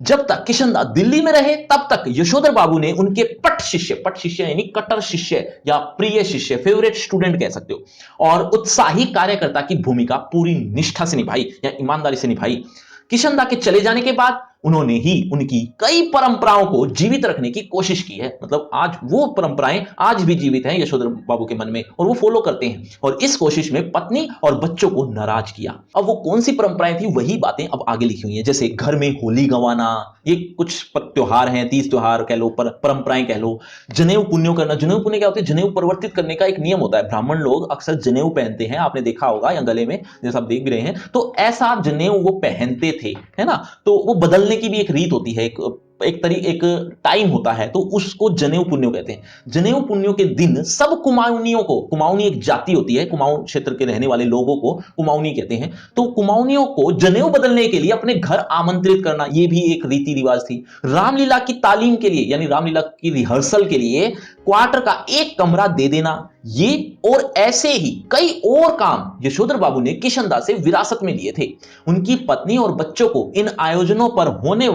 जब तक किशनदा दिल्ली में रहे, तब तक यशोधर बाबू ने उनके पट शिष्य यानी कट्टर शिष्य या प्रिय शिष्य, फेवरेट स्टूडेंट कह सकते हो, और उत्साही कार्यकर्ता की भूमिका पूरी निष्ठा से निभाई या ईमानदारी से निभाई। किशनदा के चले जाने के बाद उन्होंने ही उनकी कई परंपराओं को जीवित रखने की कोशिश की है। मतलब आज वो परंपराएं आज भी जीवित हैं यशोधर बाबू के मन में और वो फॉलो करते हैं, और इस कोशिश में पत्नी और बच्चों को नाराज किया। अब वो कौन सी परंपराएं थी वही बातें अब आगे लिखी हुई हैं, जैसे घर में होली गंवाना, ये कुछ त्योहार हैं, तीज त्योहार कह लो, परंपराएं कह लो। जनेऊ पुण्य करना, जनेऊ पुण्य क्या होता है? जनेऊ परिवर्तित करने का एक नियम होता है। ब्राह्मण लोग अक्सर जनेऊ पहनते हैं, आपने देखा होगा, या गले में जैसा आप देख भी रहे हैं, तो ऐसा जनेऊ वो पहनते थे, है ना। तो वो बदलने की भी एक रीत होती है, एक टाइम होता है, तो उसको जनेऊ पुण्यो कहते हैं। जनेऊ पुण्यो के दिन सब कुमाऊनियों को, कुमाऊनी एक जाति होती है, कुमाऊं क्षेत्र के रहने वाले लोगों को कुमाऊनी कहते हैं, तो कुमाऊनियों को जनेऊ बदलने के लिए अपने घर आमंत्रित करना, यह भी एक रीति रिवाज थी। रामलीला की तालीम के लिए, यानी रामलीला की रिहर्सल के लिए क्वार्टर का एक कमरा दे देना, ये और ऐसे ही कई और काम यशोधर बाबू ने किशनदास से विरासत में लिए थे। उनकी पत्नी और बच्चों को इन आयोजनों पर होने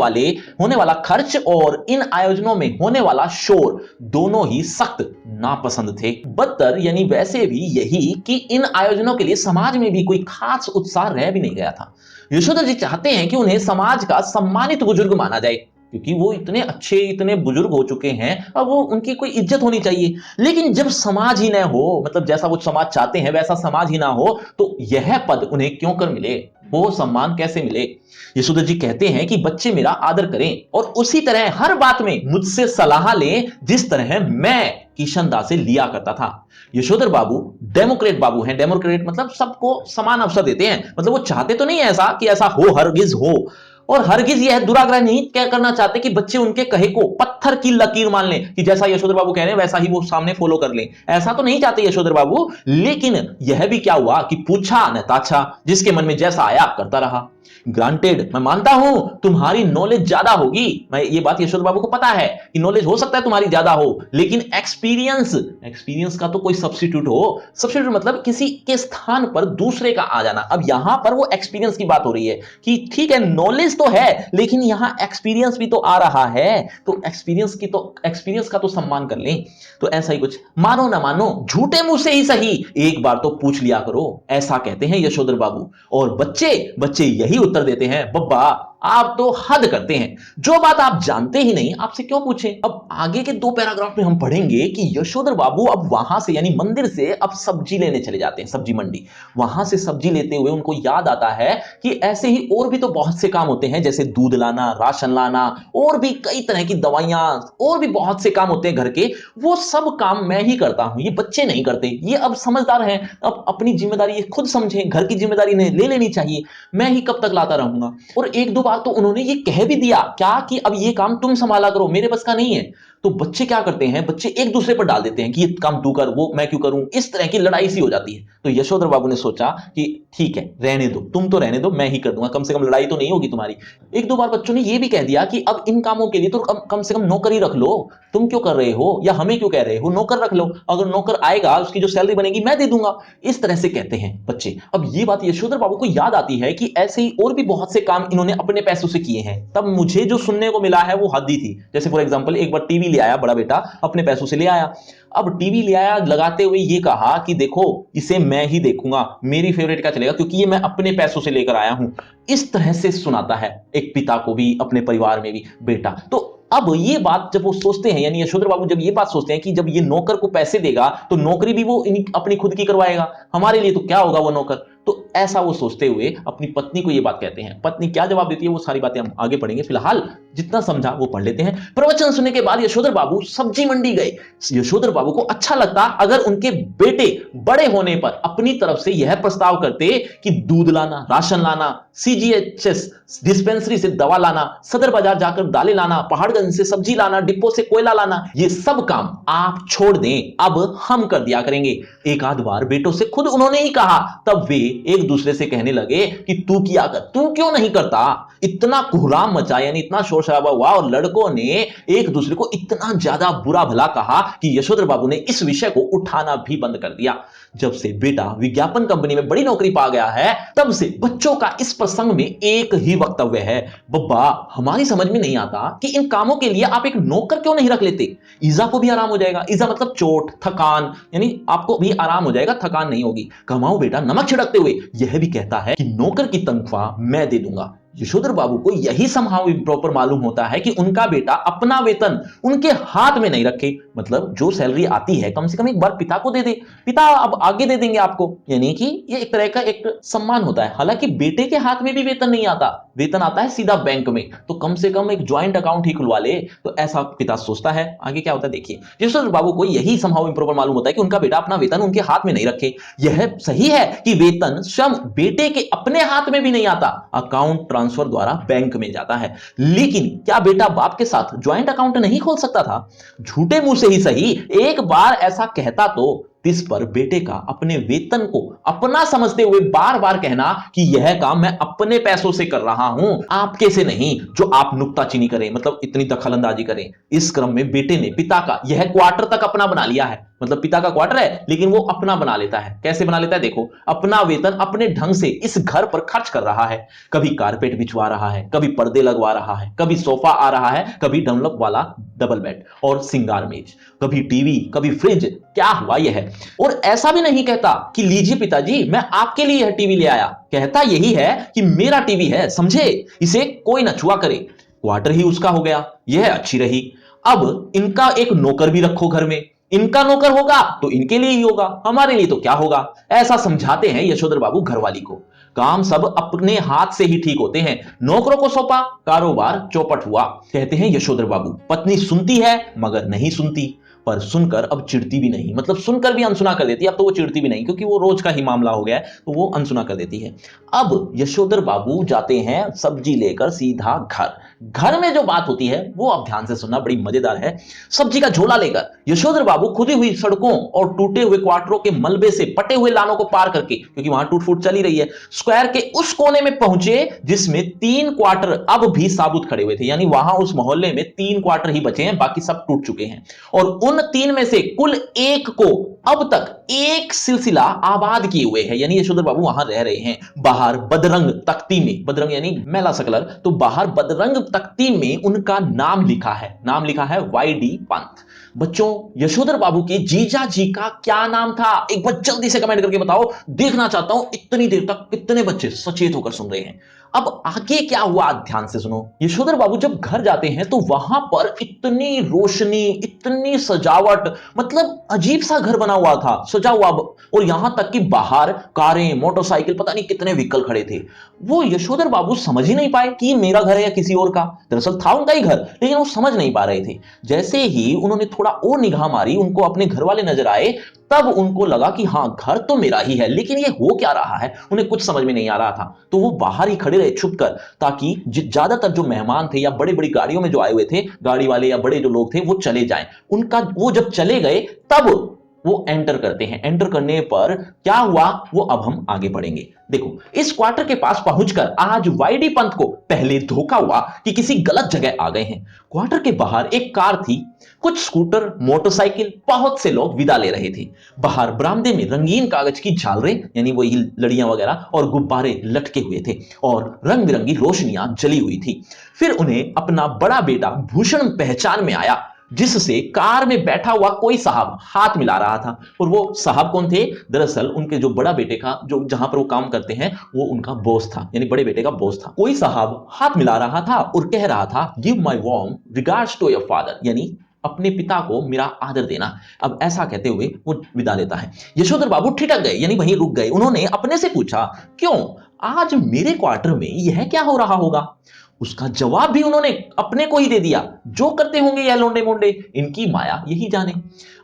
वाला खर्च और इन आयोजनों में होने वाला शोर दोनों ही सख्त नापसंद थे। बदतर यानी वैसे भी यही कि इन आयोजनों के लिए समाज में भी कोई खास उत्साह रह भी नहीं गया था। यशोधर जी चाहते हैं कि उन्हें समाज का सम्मानित बुजुर्ग माना जाए, क्योंकि वो इतने अच्छे, इतने बुजुर्ग हो चुके हैं, अब वो उनकी कोई इज्जत होनी चाहिए। लेकिन जब समाज ही ना हो, मतलब जैसा वो समाज चाहते हैं वैसा समाज ही ना हो, तो यह पद उन्हें क्यों कर मिले, वो सम्मान कैसे मिले। यशोधर जी कहते हैं कि बच्चे मेरा आदर करें और उसी तरह हर बात में मुझसे सलाह लें जिस तरह मैं किशनदास से लिया करता था। यशोधर बाबू डेमोक्रेट बाबू हैं। डेमोक्रेट मतलब सबको समान अवसर देते हैं, मतलब वो चाहते तो नहीं ऐसा कि ऐसा हो, हरगिज हो, और हरगिज यह दुराग्रह नहीं क्या करना चाहते कि बच्चे उनके कहे को पत्थर की लकीर मान लें, कि जैसा यशोधर बाबू कह रहे हैं वैसा ही वो सामने फॉलो कर लें, ऐसा तो नहीं चाहते यशोधर बाबू। लेकिन यह भी क्या हुआ कि पूछा न ताछा, जिसके मन में जैसा आया करता रहा। ग्रांटेड, मैं मानता हूं तुम्हारी नॉलेज ज्यादा होगी, मैं ये बात यशोधर बाबू को पता है कि नॉलेज हो सकता है तुम्हारी ज्यादा हो, लेकिन एक्सपीरियंस का तो कोई सब्स्टिट्यूट हो। सब्स्टिट्यूट मतलब किसी के स्थान पर दूसरे का आ जाना। अब यहां पर वो एक्सपीरियंस की बात हो रही है कि ठीक है नॉलेज तो है, लेकिन यहां एक्सपीरियंस भी तो आ रहा है, तो एक्सपीरियंस का तो सम्मान कर लें। तो ऐसा ही कुछ, मानो ना मानो झूठे मुंह से ही सही, एक बार तो पूछ लिया करो, ऐसा कहते हैं यशोधर बाबू। और बच्चे यही उत्तर देते हैं, बब्बा आप तो हद करते हैं, जो बात आप जानते ही नहीं आपसे क्यों पूछें। अब आगे के 2 पैराग्राफ में हम पढ़ेंगे कि यशोधर बाबू अब वहां से यानी मंदिर से अब सब्जी लेने चले जाते हैं, सब्जी मंडी। वहां से सब्जी लेते हुए उनको याद आता है कि ऐसे ही और भी तो बहुत से काम होते हैं, जैसे दूध लाना, राशन लाना, और भी कई तरह की दवाइयां, और भी बहुत से काम होते हैं घर के, वो सब काम मैं ही करता हूं, ये बच्चे नहीं करते। ये अब समझदार हैं, अब अपनी जिम्मेदारी ये खुद समझें, घर की जिम्मेदारी इन्हें ले लेनी चाहिए, मैं ही कब तक लाता रहूंगा। और 1-2 बार तो उन्होंने ये कह भी दिया क्या कि अब ये काम तुम संभाला करो, मेरे बस का नहीं है। तो बच्चे क्या करते हैं, बच्चे एक दूसरे पर डाल देते हैं कि ये काम तू कर, वो मैं क्यों करूं, इस तरह की लड़ाई सी हो जाती है। तो यशोधर बाबू ने सोचा कि ठीक है रहने दो, तुम तो रहने दो, मैं ही कर दूंगा, कम से कम लड़ाई तो नहीं होगी तुम्हारी। 1-2 बार बच्चों ने ये भी कह दिया कि अब इन कामों के लिए तो कम से कम नौकरी रख लो, तुम क्यों कर रहे हो, या हमें क्यों कह रहे हो, नौकर रख लो, अगर नौकर आएगा उसकी जो सैलरी बनेगी मैं दे दूंगा। इस तरह से कहते हैं बच्चे। अब ये बात यशोधर बाबू को याद आती है कि ऐसे ही और भी बहुत से काम इन्होंने अपने पैसों से किए हैं। तब मुझे जो सुनने को मिला है वो हद ही थी। जैसे फॉर एग्जांपल एक बार टीवी ले आया बड़ा बेटा, अपने पैसों से ले आया। अब टीवी ले आया, लगाते हुए ये कहा कि देखो इसे मैं ही देखूंगा, मेरी फेवरेट का चलेगा, क्योंकि ये मैं अपने पैसों से लेकर आया हूं। इस तरह से सुनाता है एक पिता को भी, अपने परिवार में भी, बेटा। तो अब ये बात जब वो सोचते हैं, यानी यशोधर बाबू जब ये बात सोचते हैं कि जब ये नौकर को पैसे देगा तो नौकरी भी वो अपनी खुद की करवाएगा, हमारे लिए तो क्या होगा वो नौकर। तो ऐसा वो सोचते हुए अपनी पत्नी को ये बात कहते हैं। पत्नी क्या जवाब देती है वो सारी बातें हम आगे पढ़ेंगे, फिलहाल जितना समझा वो पढ़ लेते हैं। प्रवचन सुनने के बाद यशोधर बाबू सब्जी मंडी गए। यशोधर बाबू को अच्छा लगता अगर उनके बेटे बड़े होने पर अपनी तरफ से यह प्रस्ताव करते कि दूध लाना, राशन लाना, सीजीएचएस डिस्पेंसरी से दवा लाना, सदर बाजार जाकर दालें लाना, पहाड़गंज से सब्जी लाना, डिपो से कोयला लाना, ये सब काम आप छोड़ दें, अब हम कर दिया करेंगे। एक आध बार बेटों से खुद उन्होंने ही कहा, तब वे एक दूसरे से कहने लगे कि तू किया कर, तू क्यों नहीं करता। इतना कोहराम मचा, यानी इतना शोर शराबा हुआ और लड़कों ने एक दूसरे को इतना ज्यादा बुरा भला कहा कि यशोधर बाबू ने इस विषय को उठाना भी बंद कर दिया। जब से बेटा विज्ञापन कंपनी में बड़ी नौकरी पा गया है, तब से बच्चों का इस प्रसंग में एक ही वक्तव्य है, बब्बा हमारी समझ में नहीं आता कि इन कामों के लिए आप एक नौकर क्यों नहीं रख लेते, ईजा को भी आराम हो जाएगा। ईजा मतलब चोट, थकान, यानी आपको भी आराम हो जाएगा, थकान नहीं होगी। कमाओ बेटा नमक छिड़कते हुए यह भी कहता है कि नौकर की तनख्वाह मैं दे दूंगा। यशोधर बाबू को यही समहाउ इम्प्रॉपर मालूम होता है कि उनका बेटा अपना वेतन उनके हाथ में नहीं रखे, मतलब जो सैलरी आती है कम से कम एक बार पिता को दे दे, पिता अब आगे दे देंगे आपको, यानी कि ये एक तरह का एक सम्मान होता है। हालांकि बेटे के हाथ में भी वेतन नहीं आता, वेतन आता है सीधा बैंक में, तो कम से कम एक ज्वाइंट अकाउंट ही खुलवा ले, तो ऐसा पिता सोचता है। आगे क्या होता है देखिए, यशोधर बाबू को यही समहाउ इम्प्रॉपर मालूम होता है कि उनका बेटा अपना वेतन उनके हाथ में नहीं रखे। यह सही है कि वेतन स्वयं बेटे के अपने हाथ में भी नहीं आता, अकाउंट ट्रांसफर द्वारा बैंक में जाता है। लेकिन क्या बेटा बाप के साथ ज्वाइंट अकाउंट नहीं खोल सकता था? झूठे मुंह से ही सही, एक बार ऐसा कहता तो इस पर बेटे का अपने वेतन को अपना समझते हुए बार बार कहना कि यह काम मैं अपने पैसों से कर रहा हूं, आपके से नहीं, जो आप नुक्ताचीनी करें, मतलब इतनी दखलंदाजी करें। इस क्रम में बेटे ने पिता का यह क्वार्टर तक अपना बना लिया है, मतलब पिता का क्वार्टर है लेकिन वो अपना बना लेता है। कैसे बना लेता है देखो, अपना वेतन अपने ढंग से इस घर पर खर्च कर रहा है, कभी कारपेट बिछवा रहा है, कभी पर्दे लगवा रहा है, कभी सोफा आ रहा है, कभी डनलप वाला डबल बेड और सिंगार मेज, कभी टीवी, कभी फ्रिज। क्या हुआ यह? और ऐसा भी नहीं कहता कि लीजिए पिताजी मैं आपके लिए यह टीवी ले आया, कहता यही है कि मेरा टीवी है, समझे, इसे कोई न छुआ करे। क्वार्टर ही उसका हो गया, यह अच्छी रही। अब इनका एक नौकर भी रखो घर में, इनका नौकर होगा तो इनके लिए ही होगा, हमारे लिए तो क्या होगा, ऐसा समझाते हैं यशोधर बाबू घरवाली को। काम सब अपने हाथ से ही ठीक होते हैं, नौकरों को सौंपा, कारोबार चौपट हुआ, कहते हैं यशोधर बाबू। पत्नी सुनती है मगर नहीं सुनती, पर सुनकर अब चिढ़ती भी नहीं, मतलब सुनकर भी अनसुना कर देती है। अब तो वो चिढ़ती भी नहीं क्योंकि वो रोज का ही मामला हो गया है, तो वो अनसुना कर देती है। अब यशोधर बाबू जाते हैं सब्जी लेकर सीधा घर। घर में जो बात होती है वो अब ध्यान से सुनना, बड़ी मजेदार है। सब्जी का झोला लेकर यशोधर बाबू खुदी हुई सड़कों और टूटे हुए क्वार्टरों के मलबे से पटे हुए लानों को पार करके, क्योंकि वहां टूट फूट चली रही है, स्क्वायर के उस कोने में पहुंचे जिसमें 3 क्वार्टर अब भी साबुत खड़े हुए थे, यानी वहां उस मोहल्ले में 3 क्वार्टर ही बचे हैं, बाकी सब टूट चुके हैं। और उन 3 में से कुल 1 को अब तक एक सिलसिला आबाद किए हुए है, यानी यशोधर बाबू वहां रह रहे हैं। बाहर बदरंग तख्ती में, बदरंग यानी मैला सा कलर, तो बाहर बदरंग तख्ती में उनका नाम लिखा है, नाम लिखा है वाई.डी. पंत। बच्चों, यशोधर बाबू के जीजा जी का क्या नाम था? एक बार जल्दी से कमेंट करके बताओ, देखना चाहता हूं इतनी देर तक कितने बच्चे सचेत होकर सुन रहे हैं। अब आगे क्या हुआ ध्यान से सुनो। यशोधर बाबू जब घर जाते हैं तो वहां पर इतनी रोशनी, इतनी सजावट, मतलब अजीब सा घर बना हुआ था, सजा हुआ, और यहां तक कि बाहर कारें, मोटरसाइकिल, पता नहीं कितने व्हीकल खड़े थे। वो यशोधर बाबू समझ ही नहीं पाए कि ये मेरा घर है या किसी और का। दरअसल था उनका ही घर, लेकिन वो समझ नहीं पा रहे थे। जैसे ही उन्होंने थोड़ा और निगाह मारी, उनको अपने घर वाले नजर आए, तब उनको लगा कि हाँ घर तो मेरा ही है, लेकिन ये हो क्या रहा है, उन्हें कुछ समझ में नहीं आ रहा था। तो वो बाहर ही खड़े रहे छुप कर, ताकि ज्यादातर जो मेहमान थे या बड़ी बड़ी गाड़ियों में जो आए हुए थे, गाड़ी वाले या बड़े जो लोग थे, वो चले जाएं। उनका वो जब चले गए तब वो एंटर करते हैं। एंटर करने पर क्या हुआ वो अब हम आगे बढ़ेंगे। देखो, इस क्वार्टर के पास पहुंचकर आज वाई.डी. पंत को पहले धोखा हुआ कि किसी गलत जगह आ गए हैं। क्वार्टर के बाहर एक कार थी, कुछ स्कूटर, मोटरसाइकिल, बहुत से लोग विदा ले रहे थे। बाहर बरामदे में रंगीन कागज की झालरें, यानी वही लड़ियां वगैरह, और गुब्बारे लटके हुए थे और रंग बिरंगी रोशनियां जली हुई थी। फिर उन्हें अपना बड़ा बेटा भूषण पहचान में आया, जिससे कार में बैठा हुआ कोई साहब हाथ मिला रहा था। और वो साहब कौन थे? दरअसल उनके जो बड़ा बेटे का, जो जहां पर वो काम करते हैं, वो उनका बॉस था, यानी बड़े बेटे का बॉस था। कोई साहब हाथ मिला रहा था और कह रहा था, give my warm regards to your father, यानी अपने पिता को मेरा आदर देना। अब ऐसा कहते हुए वो विदा लेता है। यशोधर बाबू ठिठक गए, यानी वहीं रुक गए। उन्होंने अपने से पूछा, क्यों आज मेरे क्वार्टर में यह क्या हो रहा होगा? उसका जवाब भी उन्होंने अपने को ही दे दिया। जो करते होंगे यह लोंडे मोंडे, इनकी माया यही जाने।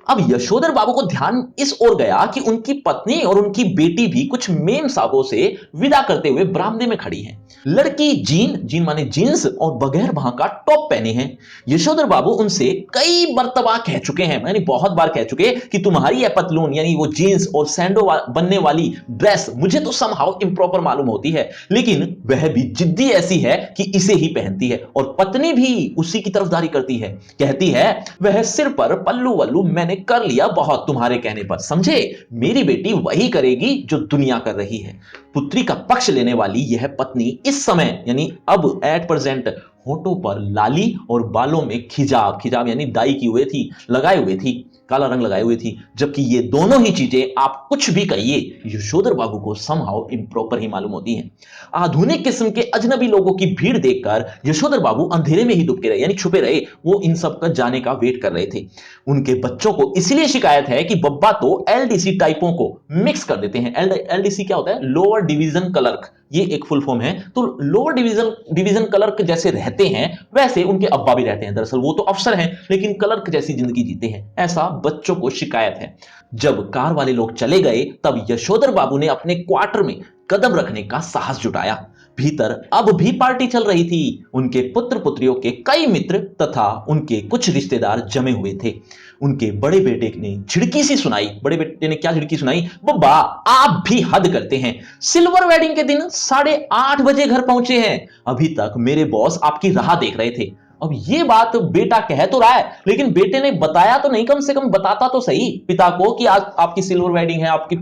अब यशोधर बाबू को ध्यान इस ओर गया कि उनकी पत्नी और उनकी बेटी भी कुछ मेम साहबों से विदा करते हुए बरामदे में खड़ी हैं। लड़की जीन माने जींस और बगैर वहां का टॉप पहने हैं। यशोधर बाबू उनसे कई मर्तबा कह चुके हैं, यानी बहुत बार कह चुके कि तुम्हारी यह पतलून, यानी वो जींस और सैंडो बनने वाली ड्रेस मुझे तो समहाउ इम्प्रॉपर मालूम होती है, लेकिन वह भी जिद्दी ऐसी है कि इसे ही पहनती है। और पत्नी भी उसी की तरफदारी करती है, कहती है वह सिर पर पल्लू वल्लू मैंने कर लिया बहुत तुम्हारे कहने पर, समझे, मेरी बेटी वही करेगी जो दुनिया कर रही है। पुत्री का पक्ष लेने वाली यह पत्नी इस समय, यानी अब एट प्रेजेंट, होठों पर लाली और बालों में खिजाब, खिजाब यानी डाई की हुए थी, लगाए हुए थी। काला रंग लगाई हुई थी, जबकि ये दोनों ही चीजें आप कुछ भी कहिए यशोधर बाबू को समहाउ इम्प्रॉपर ही मालूम होती हैं। आधुनिक किस्म के अजनबी लोगों की भीड़ देखकर यशोधर बाबू अंधेरे में ही डूबके रहे, यानी छुपे रहे। वो इन सब का जाने का वेट कर रहे थे। उनके बच्चों को इसलिए शिकायत है कि बब्बा तो एलडीसी टाइपों को मिक्स कर देते हैं। एलडीसी क्या होता है? लोअर डिवीजन क्लर्क, ये एक फुल फॉर्म है। तो लोअर डिवीजन क्लर्क जैसे रहते हैं वैसे उनके अब्बा भी रहते हैं। दरअसल वो तो अफसर हैं लेकिन क्लर्क जैसी जिंदगी जीते हैं, ऐसा बच्चों को शिकायत है। जब कार वाले लोग चले गए तब यशोधर बाबू ने अपने क्वार्टर में कदम रखने का साहस जुटाया। भीतर अब भी पार्टी चल रही थी। उनके पुत्र पुत्रियों के कई मित्र तथा उनके कुछ रिश्तेदार जमे हुए थे। उनके बड़े बेटे ने झिड़की सी सुनाई। बड़े बेटे ने क्या झिड़की सुनाई? बब्बा आप भी हद करते हैं, सिल्वर वेडिंग के दिन 8:30 बजे घर पहुंचे हैं, अभी तक मेरे बॉस आपकी राह देख रहे थे। अब ये बात बेटा कह तो रहा है लेकिन बेटे ने बताया तो नहीं, कम से कम बताता तो सही पिता को कि आज आपकी सिल्वर वेडिंग है, आपकी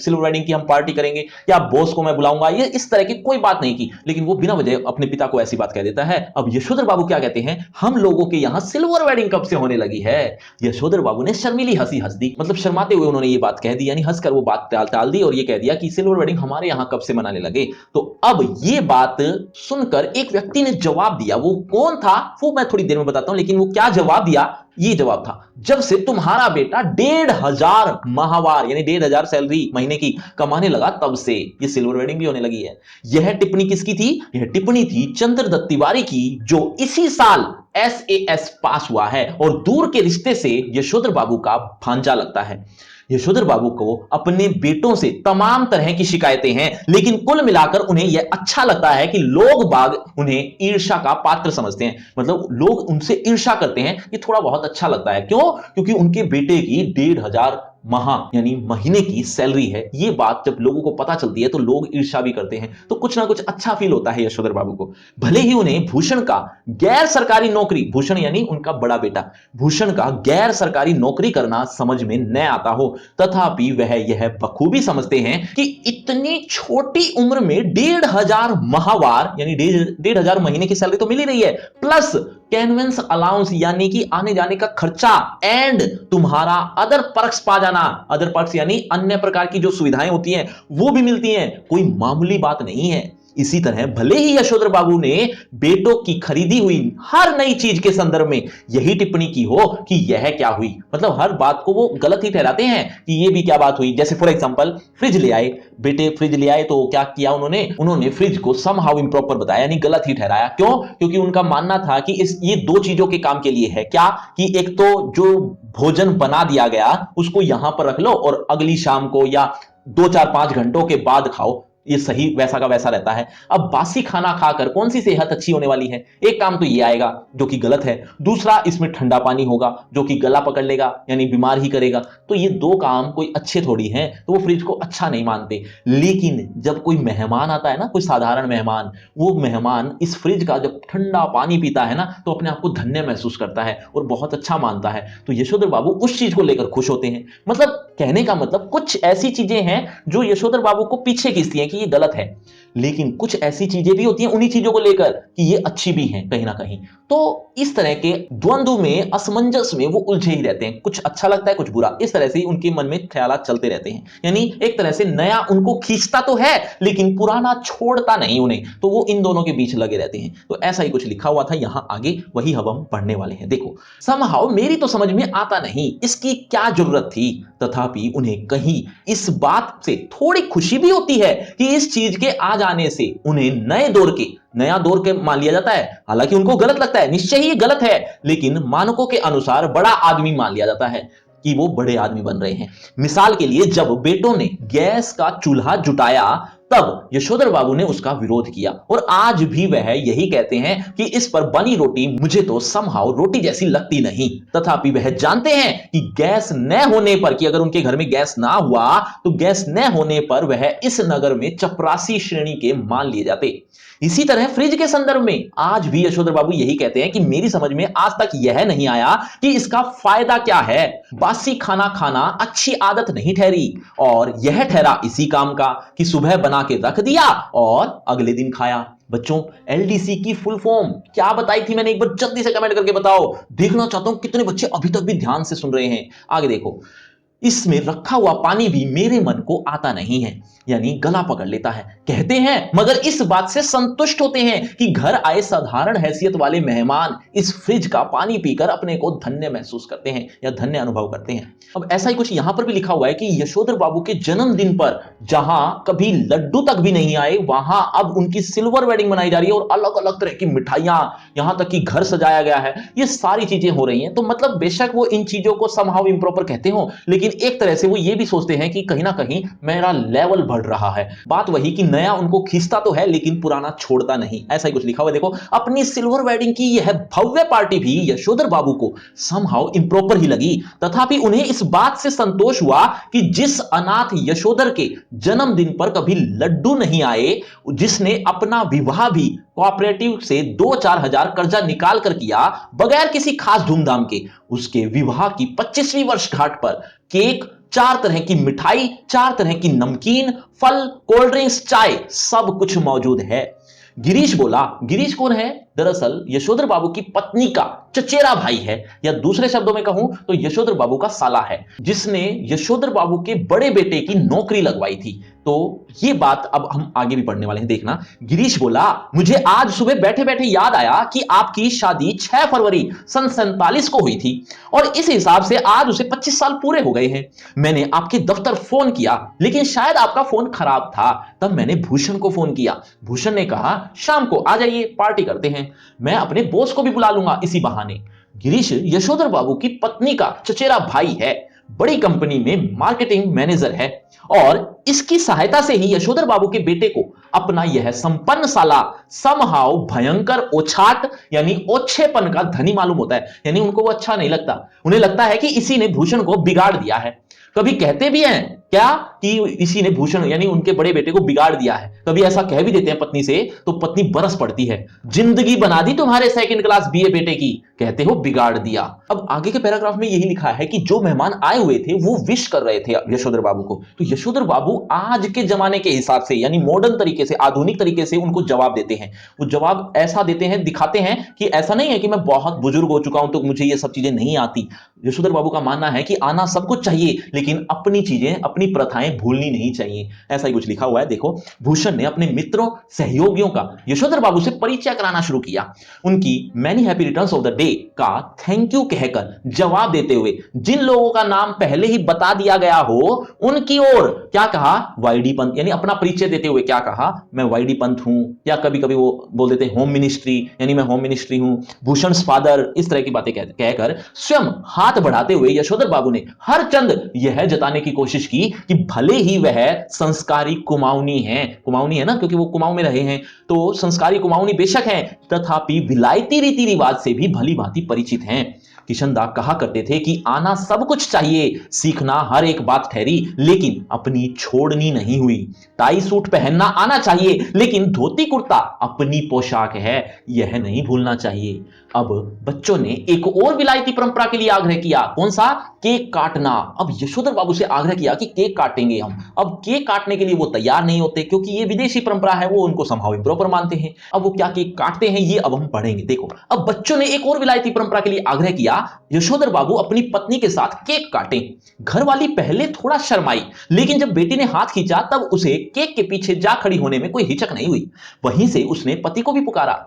सिल्वर वेडिंग की हम पार्टी करेंगे या बॉस को मैं बुलाऊंगा। ये इस तरह की कोई बात नहीं की, लेकिन वो बिना वजह अपने पिता को ऐसी बात कह देता है। अब यशोधर बाबू क्या कहते हैं? हम लोगों के यहां सिल्वर वेडिंग कब से होने लगी है? यशोधर बाबू ने शर्मीली हंसी हंस दी, मतलब शर्माते हुए उन्होंने ये बात कह दी, यानी हंसकर वो बात टाल दी और ये कह दिया कि सिल्वर वेडिंग हमारे यहां कब से मनाने लगे। तो अब ये बात सुनकर एक व्यक्ति ने जवाब दिया। वो कौन था वो मैं थोड़ी देर में बताता हूं, लेकिन वो क्या जवाब दिया? ये जवाब था, जब से तुम्हारा बेटा 1,500 माहवार यानी 1,500 सैलरी महीने की कमाने लगा तब से ये सिल्वर वेडिंग भी होने लगी है। यह टिप्पणी किसकी थी? यह टिप्पणी थी चंद्रदत्त तिवारी की, जो इसी साल SAS पास हुआ है और दूर के रिश्ते से यशोधर बाबू का भांजा लगता है। यशोधर बाबू को अपने बेटों से तमाम तरह की शिकायतें हैं, लेकिन कुल मिलाकर उन्हें यह अच्छा लगता है कि लोग बाग उन्हें ईर्ष्या का पात्र समझते हैं, मतलब लोग उनसे ईर्ष्या करते हैं। ये थोड़ा बहुत अच्छा लगता है। क्यों? क्योंकि उनके बेटे की 1,500 माह यानी महीने की सैलरी है। ये बात जब लोगों को पता चलती है तो लोग ईर्ष्या भी करते हैं, तो कुछ ना कुछ अच्छा फील होता है यशोधर बाबू को। भले ही उन्हें भूषण का गैर सरकारी नौकरी, भूषण यानी उनका बड़ा बेटा, भूषण का गैर सरकारी नौकरी करना समझ में न आता हो, तथापि वह यह बखूबी समझते हैं कि इतनी छोटी उम्र में 1,500 माहवार यानी 1,500 महीने की सैलरी तो मिल ही रही है, प्लस कैनवेंस अलाउंस यानी कि आने जाने का खर्चा, एंड तुम्हारा अदर पर्क्स पा जाना। अदर पर्क्स यानी अन्य प्रकार की जो सुविधाएं होती हैं वो भी मिलती हैं। कोई मामूली बात नहीं है। इसी तरह भले ही यशोधर बाबू ने बेटों की खरीदी हुई हर नई चीज के संदर्भ में यही टिप्पणी की हो कि यह क्या हुई, मतलब हर बात को वो गलत ही ठहराते हैं कि ये भी क्या बात हुई। जैसे फॉर एग्जांपल फ्रिज ले आए, बेटे फ्रिज ले आए तो क्या किया उन्होंने फ्रिज को समहाउ इम्प्रॉपर बताया, यानी गलत ही ठहराया। क्यों? क्योंकि उनका मानना था कि ये दो चीजों के काम के लिए है। क्या? कि एक तो जो भोजन बना दिया गया उसको यहां पर रख लो और अगली शाम को या 2-4-5 घंटों के बाद खाओ, ये सही वैसा का वैसा रहता है। अब बासी खाना खाकर कौन सी सेहत अच्छी होने वाली है? एक काम तो ये आएगा जो कि गलत है, दूसरा इसमें ठंडा पानी होगा जो कि गला पकड़ लेगा यानी बीमार ही करेगा। तो ये दो काम कोई अच्छे थोड़ी हैं, तो वो फ्रिज को अच्छा नहीं मानते। लेकिन जब कोई मेहमान आता है ना, कोई साधारण मेहमान, वो मेहमान इस फ्रिज का जब ठंडा पानी पीता है ना तो अपने आप को धन्य महसूस करता है और बहुत अच्छा मानता है। तो यशोधर बाबू उस चीज को लेकर खुश होते हैं। मतलब कहने का मतलब कुछ ऐसी चीजें हैं जो यशोधर बाबू को पीछे खींचती हैं कि ये गलत है, लेकिन कुछ ऐसी चीजें भी होती हैं उन्हीं चीजों को लेकर कि ये अच्छी भी हैं कहीं ना कहीं। तो इस तरह के द्वंद्व में, असमंजस में वो उलझे ही रहते हैं। कुछ अच्छा लगता है कुछ बुरा, इस तरह से ही उनके मन में ख्यालात चलते रहते हैं। यानी एक तरह से नया उनको खींचता तो है लेकिन पुराना छोड़ता नहीं उन्हें, तो वो इन दोनों के बीच लगे रहते हैं। तो ऐसा ही कुछ लिखा हुआ था यहां आगे, वही अब हम पढ़ने वाले हैं। देखो, समहाउ मेरी तो समझ में आता नहीं इसकी क्या जरूरत थी, तथापि उन्हें कहीं इस बात से थोड़ी खुशी भी होती है कि इस चीज के आ जाने से उन्हें नया दौर के मान लिया जाता है। हालांकि उनको गलत लगता है, निश्चय ही ये गलत है, लेकिन मानकों के अनुसार बड़ा आदमी मान लिया जाता है कि वो बड़े आदमी बन रहे हैं। मिसाल के लिए जब बेटों ने गैस का चूल्हा जुटाया तब यशोधर बाबू ने उसका विरोध किया और आज भी वह यही कहते हैं कि इस पर बनी रोटी मुझे तो समहाउ रोटी जैसी लगती नहीं। तथापि वह जानते हैं कि गैस न होने पर, कि अगर उनके घर में गैस ना हुआ तो गैस न होने पर वह इस नगर में चपरासी श्रेणी के मान लिए जाते। इसी तरह फ्रिज के संदर्भ में आज भी यशोधर बाबू यही कहते हैं कि मेरी समझ में आज तक यह नहीं आया कि इसका फायदा क्या है। बासी खाना खाना अच्छी आदत नहीं ठहरी और यह ठहरा इसी काम का कि सुबह बना बना के रख दिया और अगले दिन खाया। बच्चों, एलडीसी की फुल फॉर्म क्या बताई थी मैंने, एक बार जल्दी से कमेंट करके बताओ। देखना चाहता हूं कितने बच्चे अभी तक भी ध्यान से सुन रहे हैं। आगे देखो, इसमें रखा हुआ पानी भी मेरे मन को आता नहीं है, यानी गला पकड़ लेता है। कहते हैं मगर इस बात से संतुष्ट होते हैं कि घर आए साधारण हैसियत वाले मेहमान इस फ्रिज का पानी पीकर अपने को धन्य महसूस करते हैं या धन्य अनुभव करते हैं। अब ऐसा ही कुछ यहां पर भी लिखा हुआ है कि यशोधर बाबू के जन्मदिन पर जहां कभी लड्डू तक भी नहीं आए, वहां अब उनकी सिल्वर वेडिंग मनाई जा रही है और अलग अलग तरह की मिठाइयां, यहां तक कि घर सजाया गया है। ये सारी चीजें हो रही हैं। तो मतलब बेशक वो इन चीजों को समहाउ इम्प्रॉपर कहते हो, लेकिन एक तरह से वो ये भी सोचते हैं कि कहीं ना कहीं मेरा लेवल बढ़ रहा है। बात वही कि नया उनको खींचता तो है लेकिन पुराना छोड़ता नहीं। ऐसा ही कुछ लिखा हुआ है। देखो, अपनी सिल्वर वेडिंग की यह भव्य पार्टी भी यशोधर बाबू को समहाउ इम्प्रॉपर ही लगी, तथापि उन्हें इस बात से संतोष हुआ कि जिस अनाथ यशोधर के जन्मदिन पर कभी लड्डू नहीं आए, जिसने अपना विवाह भी कोऑपरेटिव से 2-4 हजार कर्जा निकाल कर किया बगैर किसी खास धूमधाम के, उसके विवाह की 25वीं वर्षगांठ पर केक, 4 तरह की मिठाई, 4 तरह की नमकीन, फल, कोल्ड ड्रिंक्स, चाय, सब कुछ मौजूद है। गिरीश बोला। गिरीश कौन है? दरअसल यशोधर बाबू की पत्नी का चचेरा भाई है, या दूसरे शब्दों में कहूं तो यशोधर बाबू का साला है, जिसने यशोधर बाबू के बड़े बेटे की नौकरी लगवाई थी। तो ये बात अब हम आगे भी पढ़ने वाले हैं, देखना। गिरीश बोला, मुझे आज सुबह बैठे बैठे याद आया कि आपकी शादी 6 फरवरी सन 47 को हुई थी और इस हिसाब से आज उसे 25 साल पूरे हो गए हैं। मैंने आपके दफ्तर फोन किया लेकिन शायद आपका फोन खराब था। तब मैंने भूषण को फोन किया। भूषण ने कहा शाम को आ जाइए, पार्टी करते हैं। मैं अपने बॉस को भी बुला लूंगा इसी बहाने। गिरीश यशोधर बाबू की पत्नी का चचेरा भाई है, बड़ी कंपनी में मार्केटिंग मैनेजर है और इसकी सहायता से ही यशोधर बाबू के बेटे को अपना यह संपन्न साला समहाउ भयंकर ओछाट यानी ओछेपन का धनी मालूम होता है। यानी उनको वो अच्छा नहीं लगता, उन्हें लगता है कि इसी ने भूषण को बिगाड़ दिया है। कभी कहते भी हैं क्या कि इसी ने भूषण यानी उनके बड़े बेटे को बिगाड़ दिया है। कभी ऐसा कह भी देते हैं पत्नी से तो पत्नी बरस पड़ती है, जिंदगी बना दी तुम्हारे सेकंड क्लास बीए बेटे की, कहते हो बिगाड़ दिया। अब आगे के पैराग्राफ में यही लिखा है कि जो मेहमान आए हुए थे वो विश कर रहे थे यशोधर बाबू को। तो यशोधर बाबू आज के जमाने के हिसाब से यानी मॉडर्न तरीके से, आधुनिक तरीके से उनको जवाब देते हैं। वो जवाब ऐसा देते हैं, दिखाते हैं कि ऐसा नहीं है कि मैं बहुत बुजुर्ग हो चुका हूं तो मुझे ये सब चीजें नहीं आती। यशोधर बाबू का मानना है कि आना सब कुछ चाहिए लेकिन अपनी चीजें, अपनी प्रथाएं भूलनी नहीं चाहिए। ऐसा ही कुछ लिखा हुआ है। देखो, भूषण ने अपने मित्रों सहयोगियों का यशोधर बाबू से परिचय कराना शुरू किया। उनकी many happy returns of the day का थैंक यू कहकर जवाब देते हुए जिन लोगों का नाम पहले ही बता दिया गया हो उनकी ओर क्या कहा, वाईडी पंत, यानी अपना परिचय देते हुए क्या कहा, मैं वाईडी पंत हूं, या कभी कभी वो बोल देते हैं होम मिनिस्ट्री, यानी मैं होम मिनिस्ट्री हूं, भूषण फादर, इस तरह की बातें कहकर स्वयं हाथ बढ़ाते हुए यशोधर बाबू ने हर चंद यह जताने की कोशिश की कि भले ही वह संस्कारी कुमाऊनी है ना, क्योंकि वो कुमाऊं में रहे हैं, तो संस्कारी कुमाऊनी बेशक हैं, तथापि विलायती रीति रिवाज से भी भली भांति परिचित हैं। किशनदा कहा करते थे कि आना सब कुछ चाहिए, सीखना हर एक बात ठहरी, लेकिन अपनी छोड़नी नहीं हुई। टाई सूट पहनना आना चाहिए लेकिन धोती कुर्ता अपनी पोशाक है, यह नहीं भूलना चाहिए। अब बच्चों ने एक और विलायती परंपरा के लिए आग्रह किया, कौन सा, केक काटना। अब यशोधर बाबू से आग्रह किया कि केक काटेंगे हम। अब केक काटने के लिए वो तैयार नहीं होते क्योंकि ये विदेशी परंपरा है, वो उनको समहाउ इम्प्रॉपर मानते हैं। अब वो क्या केक काटते हैं ये अब हम पढ़ेंगे। देखो, अब बच्चों ने एक और विलायती परंपरा के लिए आग्रह किया, यशोधर बाबू अपनी पत्नी के साथ केक काटें। घरवाली पहले थोड़ा शर्माई लेकिन जब बेटी ने हाथ खींचा तब उसे केक के पीछे जा खड़ी होने में कोई हिचक नहीं हुई। वहीं से उसने पति को भी पुकारा।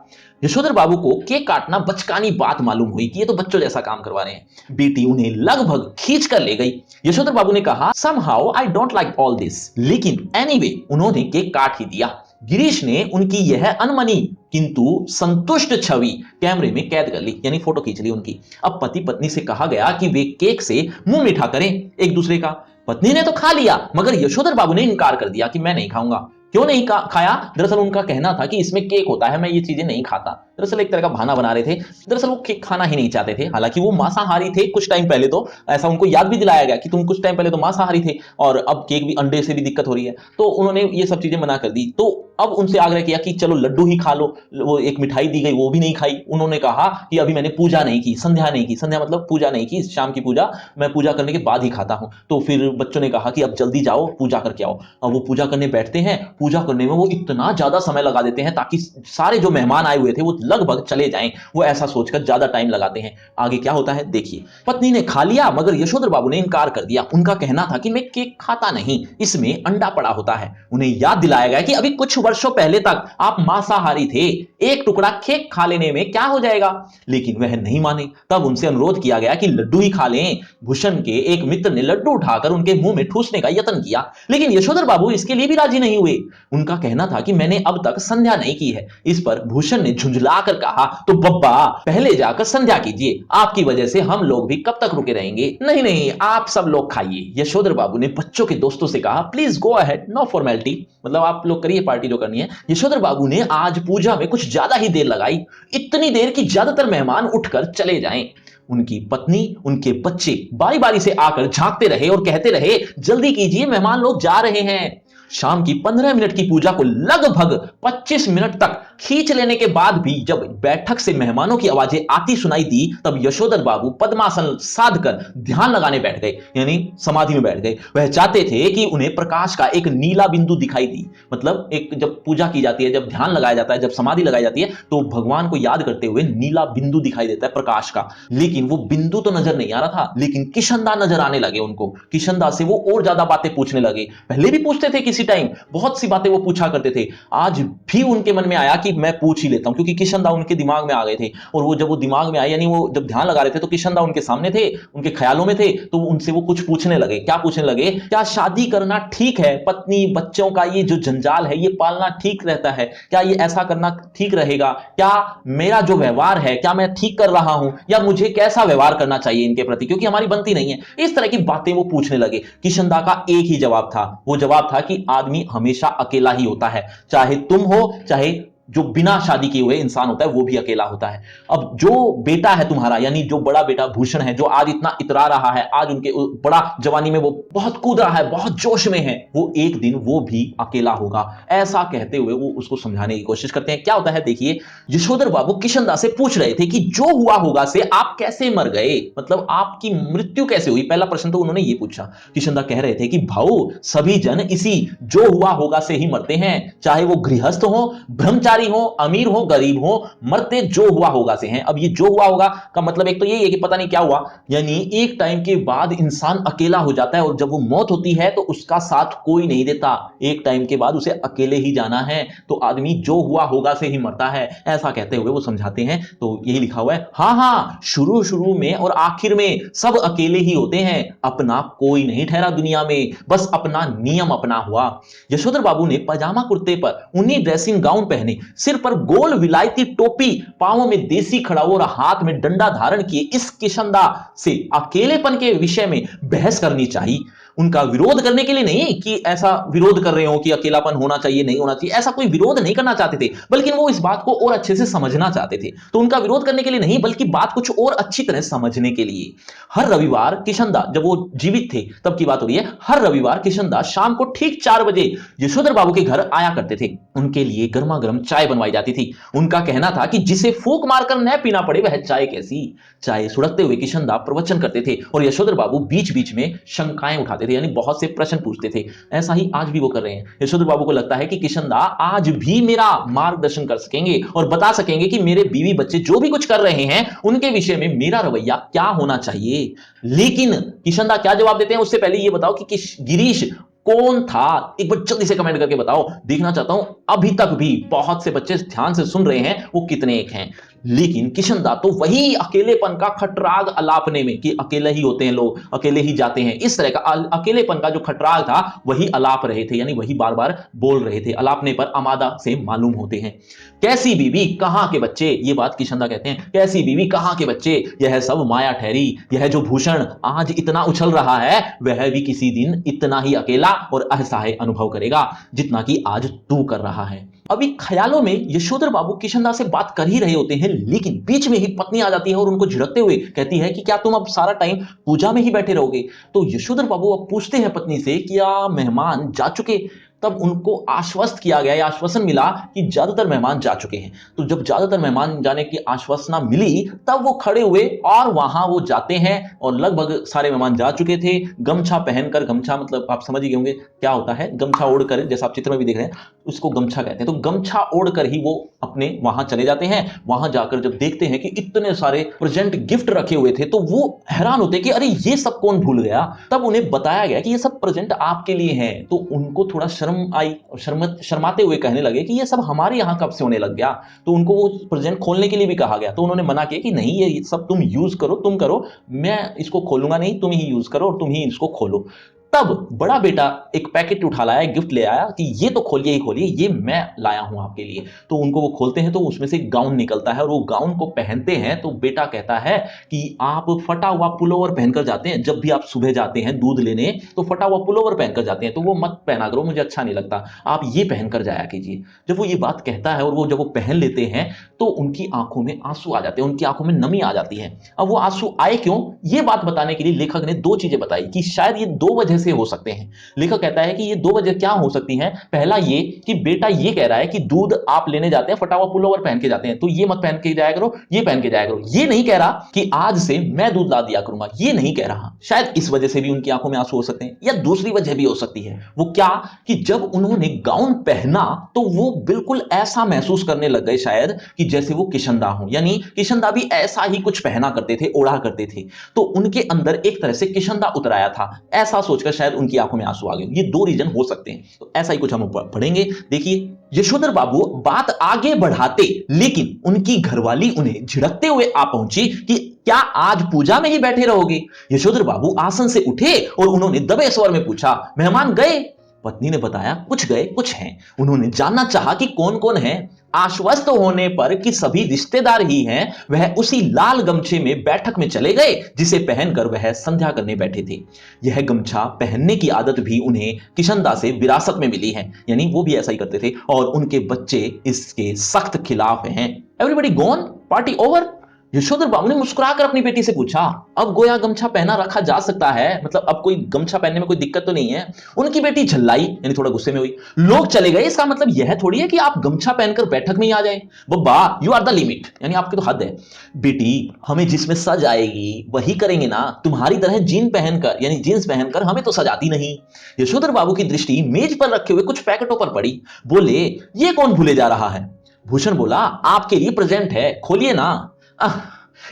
यशोधर बाबू को केक काटना बचकानी बात मालूम हुई कि ये तो बच्चों जैसा काम करवा रहे हैं। बेटी उन्हें लगभग खींच कर ले गई। यशोधर बाबू ने कहा, somehow I don't like all this, लेकिन anyway उन्होंने केक काट ही दिया। गिरीश ने उनकी यह अनमनी किंतु संतुष्ट छवि कैमरे में कैद कर ली, यानी फोटो खींच ली उनकी। अब पति पत्नी से कहा गया कि वे केक से मुंह मीठा करें एक दूसरे का। पत्नी ने तो खा लिया मगर यशोधर बाबू ने इनकार कर दिया कि मैं नहीं खाऊंगा। क्यों नहीं खाया? दरअसल उनका कहना था कि इसमें केक होता है, मैं ये चीजें नहीं खाता। दरअसल एक तरह का बहाना बना रहे थे। दरअसल वो केक खाना ही नहीं चाहते थे, हालांकि वो मांसाहारी थे कुछ टाइम पहले, तो ऐसा उनको याद भी दिलाया गया कि तुम कुछ टाइम पहले तो मांसाहारी थे और अब केक भी अंडे से भी दिक्कत हो रही है, तो उन्होंने ये सब चीजें मना कर दी। तो अब उनसे आग्रह किया कि चलो लड्डू ही खा लो, वो एक मिठाई दी गई वो भी नहीं खाई। उन्होंने कहा कि अभी मैंने पूजा नहीं की, संध्या नहीं की, संध्या मतलब पूजा नहीं की, शाम की पूजा मैं पूजा करने के बाद ही खाता हूं। तो फिर बच्चों ने कहा कि अब जल्दी जाओ पूजा करके आओ। अब वो पूजा करने बैठते हैं, पूजा करने में वो इतना ज्यादा समय लगा देते हैं ताकि सारे जो मेहमान आए हुए थे वो लगभग चले जाएं, वो ऐसा सोचकर ज्यादा टाइम लगाते हैं। आगे क्या होता है देखिए। पत्नी ने खा लिया मगर यशोधर बाबू ने इनकार कर दिया। उनका कहना था कि मैं केक खाता नहीं, इसमें अंडा पड़ा होता है। उन्हें याद दिलाया गया कि अभी कुछ वर्षों पहले तक आप मांसाहारी थे, एक टुकड़ा केक खा लेने में क्या हो जाएगा। लेकिन वह नहीं माने। तब उनसे अनुरोध किया गया कि लड्डू ही खा लें। भूषण के एक मित्र ने लड्डू उठाकर उनके मुंह में ठूसने का यत्न किया, लेकिन यशोधर बाबू इसके लिए भी राजी नहीं हुए। उनका कहना था कि मैंने अब तक संध्या नहीं की है। इस पर भूषण ने झुंझलाकर कहा, तो बब्बा पहले जाकर संध्या कीजिए, आपकी वजह से हम लोग भी कब तक रुके रहेंगे। नहीं नहीं, आप सब लोग खाइए। यशोधर बाबू ने बच्चों के दोस्तों से कहा, please go ahead, no formality, मतलब आप लोग करिए पार्टी जो करनी है। यशोधर बाबू ने आज पूजा में कुछ ज्यादा ही देर लगाई, इतनी देर कि ज्यादातर मेहमान उठकर चले जाएं। उनकी पत्नी, उनके बच्चे बारी बारी से आकर झांकते रहे और कहते रहे, जल्दी कीजिए मेहमान लोग जा रहे हैं। शाम की 15 मिनट की पूजा को लगभग 25 मिनट तक खींच लेने के बाद भी जब बैठक से मेहमानों की आवाजें आती सुनाई दी, तब यशोधर बाबू पद्मासन साधकर ध्यान लगाने बैठ गए, यानी समाधि में बैठ गए। वह चाहते थे कि उन्हें प्रकाश का एक नीला बिंदु दिखाई दी। मतलब एक जब पूजा की जाती है, जब ध्यान लगाया जाता है, जब समाधि लगाई जाती है, तो भगवान को याद करते हुए नीला बिंदु दिखाई देता है प्रकाश का। लेकिन वो बिंदु तो नजर नहीं आ रहा था, लेकिन किशनदा नजर आने लगे उनको। किशनदा से वो और ज्यादा बातें पूछने लगे। पहले भी पूछते थे, किसी टाइम बहुत सी बातें वो पूछा करते थे। आज भी उनके मन में आया कि मैं पूछ ही लेता हूं, क्योंकि किशनदा उनके दिमाग में आ गए थे। और वो जब वो दिमाग में आए, यानी वो जब ध्यान लगा रहे थे, तो किशनदा उनके सामने थे, उनके ख्यालों में थे, तो उनसे वो कुछ पूछने लगे। क्या पूछने लगे? क्या शादी करना ठीक है? पत्नी बच्चों का ये जो जंजाल है, ये पालना ठीक रहता है? क्या ये ऐसा करना ठीक रहेगा? क्या मेरा जो व्यवहार है, क्या मैं ठीक कर रहा हूं, या मुझे कैसा व्यवहार करना चाहिए इनके प्रति, क्योंकि हमारी बनती नहीं है। इस तरह की बातें वो पूछने लगे। किशनदा का एक ही जवाब था, वो जवाब था कि आदमी हमेशा अकेला ही होता है, चाहे तुम हो, चाहे जो बिना शादी किए हुए इंसान होता है वो भी अकेला होता है। अब जो बेटा है तुम्हारा, यानी जो बड़ा बेटा भूषण है, जो आज इतना इतरा रहा है, आज उनके बड़ा जवानी में वो बहुत कूद रहा है, बहुत जोश में है, वो एक दिन वो भी अकेला होगा। ऐसा कहते हुए वो उसको समझाने की कोशिश करते हैं। क्या होता है देखिए। यशोधर बाबू किशनदा से पूछ रहे थे कि जो हुआ होगा से आप कैसे मर गए, मतलब आपकी मृत्यु कैसे हुई। पहला प्रश्न तो उन्होंने ये पूछा। किशनदा कह रहे थे कि भाऊ, सभी जन इसी जो हुआ होगा से ही मरते हैं, चाहे वो गृहस्थ हो, ब्रह्मचारी हो, अमीर हो, गरीब हो, मरते जो हुआ होगा से हैं। अब ये जो हुआ होगा का मतलब एक तो ये है कि पता नहीं क्या हुआ, यानी एक टाइम के बाद इंसान अकेला हो जाता है, और जब वो मौत होती है तो उसका साथ कोई नहीं देता। एक टाइम के बाद उसे अकेले ही जाना है, तो आदमी जो हुआ होगा से ही मरता है। ऐसा कहते हुए वो समझाते हैं। तो यही लिखा हुआ है, हाँ हाँ, शुरू शुरू में और आखिर में सब अकेले ही होते हैं, अपना कोई नहीं ठहरा दुनिया में, बस अपना नियम अपना हुआ। यशोधर बाबू ने पजामा कुर्ते पर उन्हीं ड्रेसिंग गाउन पहने, सिर पर गोल विलायती टोपी, पांवों में देसी खड़ाऊ और हाथ में डंडा धारण किए इस किशनदा से अकेलेपन के विषय में बहस करनी चाहिए। उनका विरोध करने के लिए नहीं कि ऐसा विरोध कर रहे हो कि अकेलापन होना चाहिए, नहीं होना चाहिए, ऐसा कोई विरोध नहीं करना चाहते थे, बल्कि वो इस बात को और अच्छे से समझना चाहते थे। तो उनका विरोध करने के लिए नहीं, बल्कि बात कुछ और अच्छी तरह समझने के लिए। हर रविवार किशनदा, जब वो जीवित थे तब की बात हो रही है, हर रविवार किशनदा शाम को ठीक 4 बजे यशोधर बाबू के घर आया करते थे। उनके लिए गर्मा गर्म चाय बनवाई जाती थी। उनका कहना था कि जिसे फूंक मारकर न पीना पड़े वह चाय कैसी। चाय सुड़कते हुए किशनदा प्रवचन करते थे और यशोधर बाबू बीच बीच में शंकाएं उठाते थे, यानी बहुत से प्रश्न पूछते थे। ऐसा ही आज भी वो कर रहे हैं। यशोधर बाबू को लगता है कि किशनदा आज भी मेरा मार्गदर्शन कर सकेंगे और बता सकेंगे कि मेरे बीवी बच्चे जो भी कुछ कर रहे हैं उनके विषय में मेरा रवैया क्या होना चाहिए। लेकिन किशनदा क्या जवाब देते हैं, उससे पहले ये बताओ कि गिरीश कौन था, एक बार जल्दी से कमेंट करके बताओ, देखना चाहता हूं। अभी तक भी बहुत से बच्चे ध्यान से सुन रहे हैं, वो कितने एक हैं। लेकिन किशनदा तो वही अकेलेपन का खटराग अलापने में, कि अकेले ही होते हैं लोग, अकेले ही जाते हैं, इस तरह का अकेलेपन का जो खटराग था वही अलाप रहे थे, यानी वही बार बार बोल रहे थे। अलापने पर अमादा से मालूम होते हैं। कैसी बीवी कहां के बच्चे, ये बात किशनदा कहते हैं, कैसी बीवी कहां के बच्चे, यह सब माया ठहरी। यह जो भूषण आज इतना उछल रहा है, वह भी किसी दिन इतना ही अकेला और असहाय अनुभव करेगा जितना कि आज तू कर रहा है। अभी ख्यालों में यशोधर बाबू किशनदास से बात कर ही रहे होते हैं, लेकिन बीच में ही पत्नी आ जाती है और उनको झिड़कते हुए कहती है कि क्या तुम अब सारा टाइम पूजा में ही बैठे रहोगे। तो यशोधर बाबू अब पूछते हैं पत्नी से, क्या मेहमान जा चुके? तब उनको आश्वस्त किया गया या आश्वासन मिला कि ज्यादातर मेहमान जा चुके हैं। तो जब ज्यादातर मेहमान जाने की आश्वासना मिली, तब वो खड़े हुए और वहां वो जाते हैं और लगभग सारे मेहमान जा चुके थे। गमछा पहनकर, गमछा मतलब आप समझ ही होंगे क्या होता है, गमछा ओढ़कर, जैसा आप चित्र में भी देख रहे हैं उसको गमछा कहते हैं। तो गमछा ओढ़कर ही वो अपने वहां चले जाते हैं। वहां जाकर जब देखते हैं कि इतने सारे प्रेजेंट गिफ्ट रखे हुए थे, तो वो हैरान होते कि अरे ये सब कौन भूल गया। तब उन्हें बताया गया कि ये सब प्रेजेंट आपके लिए हैं। तो उनको थोड़ा शर्म आई और शर्माते हुए कहने लगे कि ये सब हमारे यहाँ कब से होने लग गया। तो उनको वो प्रेजेंट खोलने के लिए भी कहा गया, तो उन्होंने मना किया कि नहीं, ये सब तुम यूज करो, तुम करो, मैं इसको खोलूंगा नहीं, तुम ही यूज करो और तुम ही इसको खोलो। तब बड़ा बेटा एक पैकेट उठा लाया, गिफ्ट ले आया कि ये तो खोलिए ही खोलिए, ये मैं लाया हूं आपके लिए। तो उनको वो खोलते हैं तो उसमें से गाउन निकलता है और वो गाउन को पहनते हैं। तो बेटा कहता है कि आप फटा हुआ पुलोवर पहनकर जाते हैं, जब भी आप सुबह जाते हैं दूध लेने तो फटा हुआ पुलोवर पहनकर जाते हैं, तो वो मत पहना करो, मुझे अच्छा नहीं लगता, आप ये पहनकर जाया कीजिए। जब वो ये बात कहता है और वो जब वो पहन लेते हैं तो उनकी आंखों में आंसू आ जाते हैं, उनकी आंखों में नमी आ जाती है। अब वो आंसू आए क्यों, ये बात बताने के लिए लेखक ने दो चीजें बताई कि शायद ये दो वजह से हो सकते हैं। लेखक कहता है कि ये दो वजह क्या हो सकती हैं। पहला ये कि बेटा ये कह रहा है कि दूध आप लेने जाते हैं फटा हुआ पुलोवर पहन के जाते हैं, तो ये मत पहन के जाया करो, ये पहन के जाया करो। ये नहीं कह रहा कि आज से मैं दूध ला दिया करूंगा, ये नहीं कह रहा। शायद इस वजह से भी उनकी आंखों में आंसू हो सकते हैं। या दूसरी वजह भी हो सकती है, वो क्या कि जब उन्होंने गाउन पहना तो वो बिल्कुल ऐसा महसूस करने लग गए शायद कि जैसे वो किशनदा हो, यानी किशनदा भी ऐसा ही कुछ पहना करते थे, ओढ़ा करते थे। तो उनके अंदर एक तरह से किशनदा उतराया था, ऐसा सोचकर शायद उनकी आंखों में आंसू आ गए। ये दो रीजन हो सकते हैं। तो ऐसा ही कुछ हम पढ़ेंगे। देखिए यशोधर बाबू बात आगे बढ़ाते, लेकिन उनकी घरवाली उन्हें झिड़कते हुए आ पहुंची कि क्या आज पूजा में ही बैठे रहोगे। यशोधर बाबू आसन से उठे और उन्होंने दबे स्वर में पूछा, मेहमान गए? पत्नी ने बताया, कुछ गए कुछ हैं। उन्होंने जानना चाहा कि कौन कौन है। आश्वस्त होने पर कि सभी रिश्तेदार ही हैं, वह उसी लाल गमछे में बैठक में चले गए जिसे पहनकर वह संध्या करने बैठे थे। यह गमछा पहनने की आदत भी उन्हें किशनदा से विरासत में मिली है, यानी वो भी ऐसा ही करते थे और उनके बच्चे इसके सख्त खिलाफ हैं। Everybody gone, party over? Yashodhar Babu ने मुस्कुराकर अपनी बेटी से पूछा, अब गोया गमछा पहना रखा जा सकता है, मतलब अब कोई गमछा पहनने में कोई दिक्कत तो नहीं है। उनकी बेटी झल्लाई, यानी थोड़ा गुस्से में हुई, लोग चले गए इसका मतलब यह थोड़ी है कि आप गमछा पहनकर बैठक में ही आ जाए। बब्बा यू आर द लिमिट, यानी आपकी तो हद है। बेटी हमें जिसमें सज आएगी वही करेंगे ना, तुम्हारी तरह जीन पहनकर यानी जींस पहनकर हमें तो सजाती नहीं। यशोधर बाबू की दृष्टि मेज पर रखे हुए कुछ पैकेटों पर पड़ी। बोले, ये कौन भूले जा रहा है? भूषण बोला, आपके लिए प्रेजेंट है, खोलिए ना।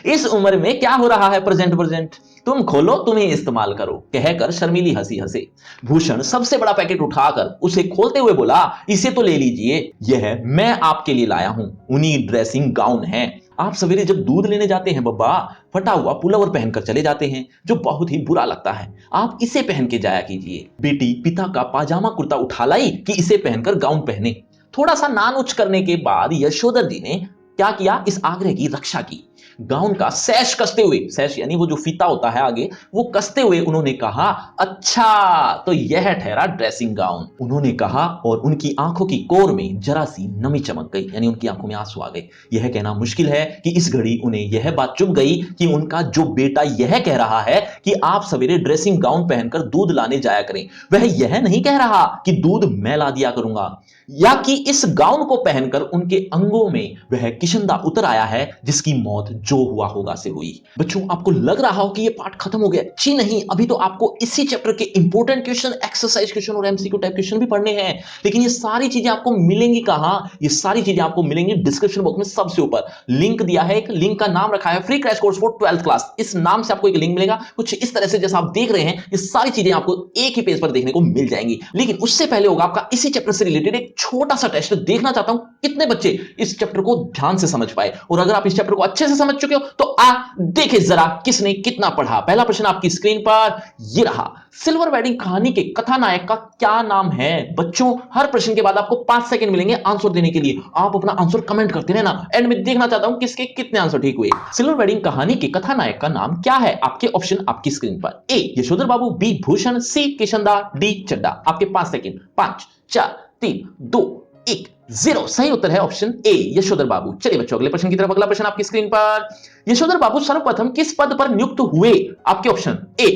इस उम्र में क्या हो रहा है प्रेजेंट प्रेजेंट, तुम खोलो, तुम ही इस्तेमाल करो, कहकर शर्मीली हंसी हंसे। भूषण सबसे बड़ा पैकेट उठाकर उसे खोलते हुए बोला, इसे तो ले लीजिए, यह मैं आपके लिए लाया हूं, उन्हीं ड्रेसिंग गाउन है। आप सवेरे जब दूध लेने जाते हैं बब्बा, फटा हुआ पुलावर पहनकर चले जाते हैं, जो बहुत ही बुरा लगता है। आप इसे पहन के जाया कीजिए। बेटी पिता का पाजामा कुर्ता उठा लाई कि इसे पहनकर गाउन पहने। थोड़ा सा नानुच करने के बाद यशोधर जी ने क्या किया, इस आग्रह की रक्षा की। गाउन का सैश कसते हुए, सैश यानी वो जो फीता होता है आगे, वो कसते हुए उन्होंने कहा, अच्छा तो यह ठहरा ड्रेसिंग गाउन। उन्होंने कहा और उनकी आंखों की कोर में जरा सी नमी चमक गई, यानी उनकी आंखों में आंसू आ गए। यह कहना मुश्किल है कि इस घड़ी उन्हें यह बात चुभ गई कि उनका जो बेटा यह कह रहा है कि आप सवेरे ड्रेसिंग गाउन पहनकर दूध लाने जाया करें, वह यह नहीं कह रहा कि दूध मैं ला दिया करूंगा, या कि इस गाउन को पहनकर उनके अंगों में वह किशनदा उतर आया है जिसकी मौत जो हुआ होगा से हुई। बच्चों आपको लग रहा हो कि यह पार्ट खत्म हो गया, जी नहीं, अभी तो आपको इसी चैप्टर के इंपॉर्टेंट क्वेश्चन, एक्सरसाइज क्वेश्चन और एमसीक्यू टाइप क्वेश्चन भी पढ़ने हैं। लेकिन ये सारी चीजें आपको मिलेंगी कहां? ये सारी चीजें आपको मिलेंगी डिस्क्रिप्शन बॉक्स में सबसे ऊपर लिंक दिया है। एक लिंक का नाम रखा है free crash course for 12th class. इस नाम से आपको एक लिंक मिलेगा, कुछ इस तरह से जैसा आप देख रहे हैं। ये सारी चीजें आपको एक ही पेज पर देखने को मिल जाएंगी। लेकिन उससे पहले होगा आपका इसी चैप्टर से रिलेटेड एक छोटा सा टेस्ट। देखना चाहता हूं कितने बच्चे इस चैप्टर को ध्यान से समझ पाए, और अगर आप इस चैप्टर को अच्छे से समझ चुके हो तो देखे जरा किसने कितना पढ़ा। पहला प्रश्न आपकी स्क्रीन पर यह रहा, सिल्वर वेडिंग कहानी के कथानायक का क्या नाम है? बच्चों हर प्रश्न के बाद आपको 5 सेकंड मिलेंगे आंसर देने के लिए। आप अपना आंसर कमेंट करते रहना, एंड में देखना चाहता हूं किसके कितने आंसर ठीक हुए। सिल्वर वेडिंग कहानी के कथानायक का नाम क्या है? आपके ऑप्शन आपकी स्क्रीन पर। ए यशोधर बाबू, बी भूषण, सी किशनदा, डी चड्डा। आपके 5 सेकंड, 5 4 3 2 1 0 सही उत्तर है ऑप्शन ए यशोधर बाबू। चलिए बच्चों अगले प्रश्न की तरफ। अगला प्रश्न आपकी स्क्रीन पर, यशोधर बाबू सर्वप्रथम किस पद पर नियुक्त हुए? आपके option A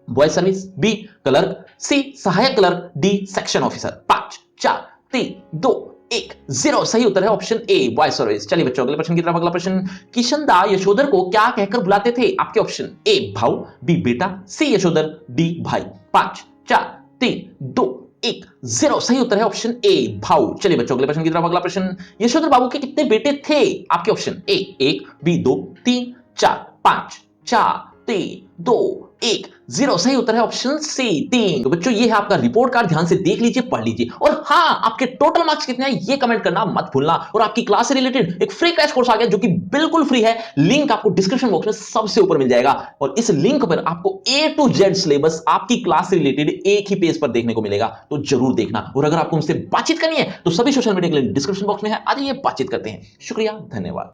boy service, B clerk, C सहायक क्लर्क, डी सेक्शन ऑफिसर। 5 4 3 2 1 0 सही उत्तर है ऑप्शन ए बॉय सर्विस। चलिए बच्चों अगले प्रश्न की तरफ। अगला प्रश्न, किशनदा यशोधर को क्या कहकर बुलाते थे? आपके ऑप्शन ए भाऊ, बी बेटा, सी यशोधर, डी भाई। 5 4 3 2 1 0 सही उत्तर है ऑप्शन ए भाऊ। चलिए बच्चों अगले प्रश्न की तरफ। अगला प्रश्न, यशोधर बाबू के कितने बेटे थे? आपके ऑप्शन ए 1, बी 2, 3 4 5 4 3 2 1 0 सही उत्तर है ऑप्शन सी 3। तो बच्चों ये है आपका रिपोर्ट कार्ड, ध्यान से देख लीजिए, पढ़ लीजिए। और हाँ, आपके टोटल मार्क्स कितने हैं ये कमेंट करना मत भूलना। और आपकी क्लास से रिलेटेड एक फ्री क्रैश कोर्स आ गया जो कि बिल्कुल फ्री है, लिंक आपको डिस्क्रिप्शन बॉक्स में सबसे ऊपर मिल जाएगा। और इस लिंक पर आपको A to Z सिलेबस आपकी क्लास से रिलेटेड एक ही पेज पर देखने को मिलेगा, तो जरूर देखना। और अगर आपको मुझसे बातचीत करनी है तो सभी सोशल मीडिया के लिंक डिस्क्रिप्शन बॉक्स में है, आइए बातचीत करते हैं। शुक्रिया, धन्यवाद।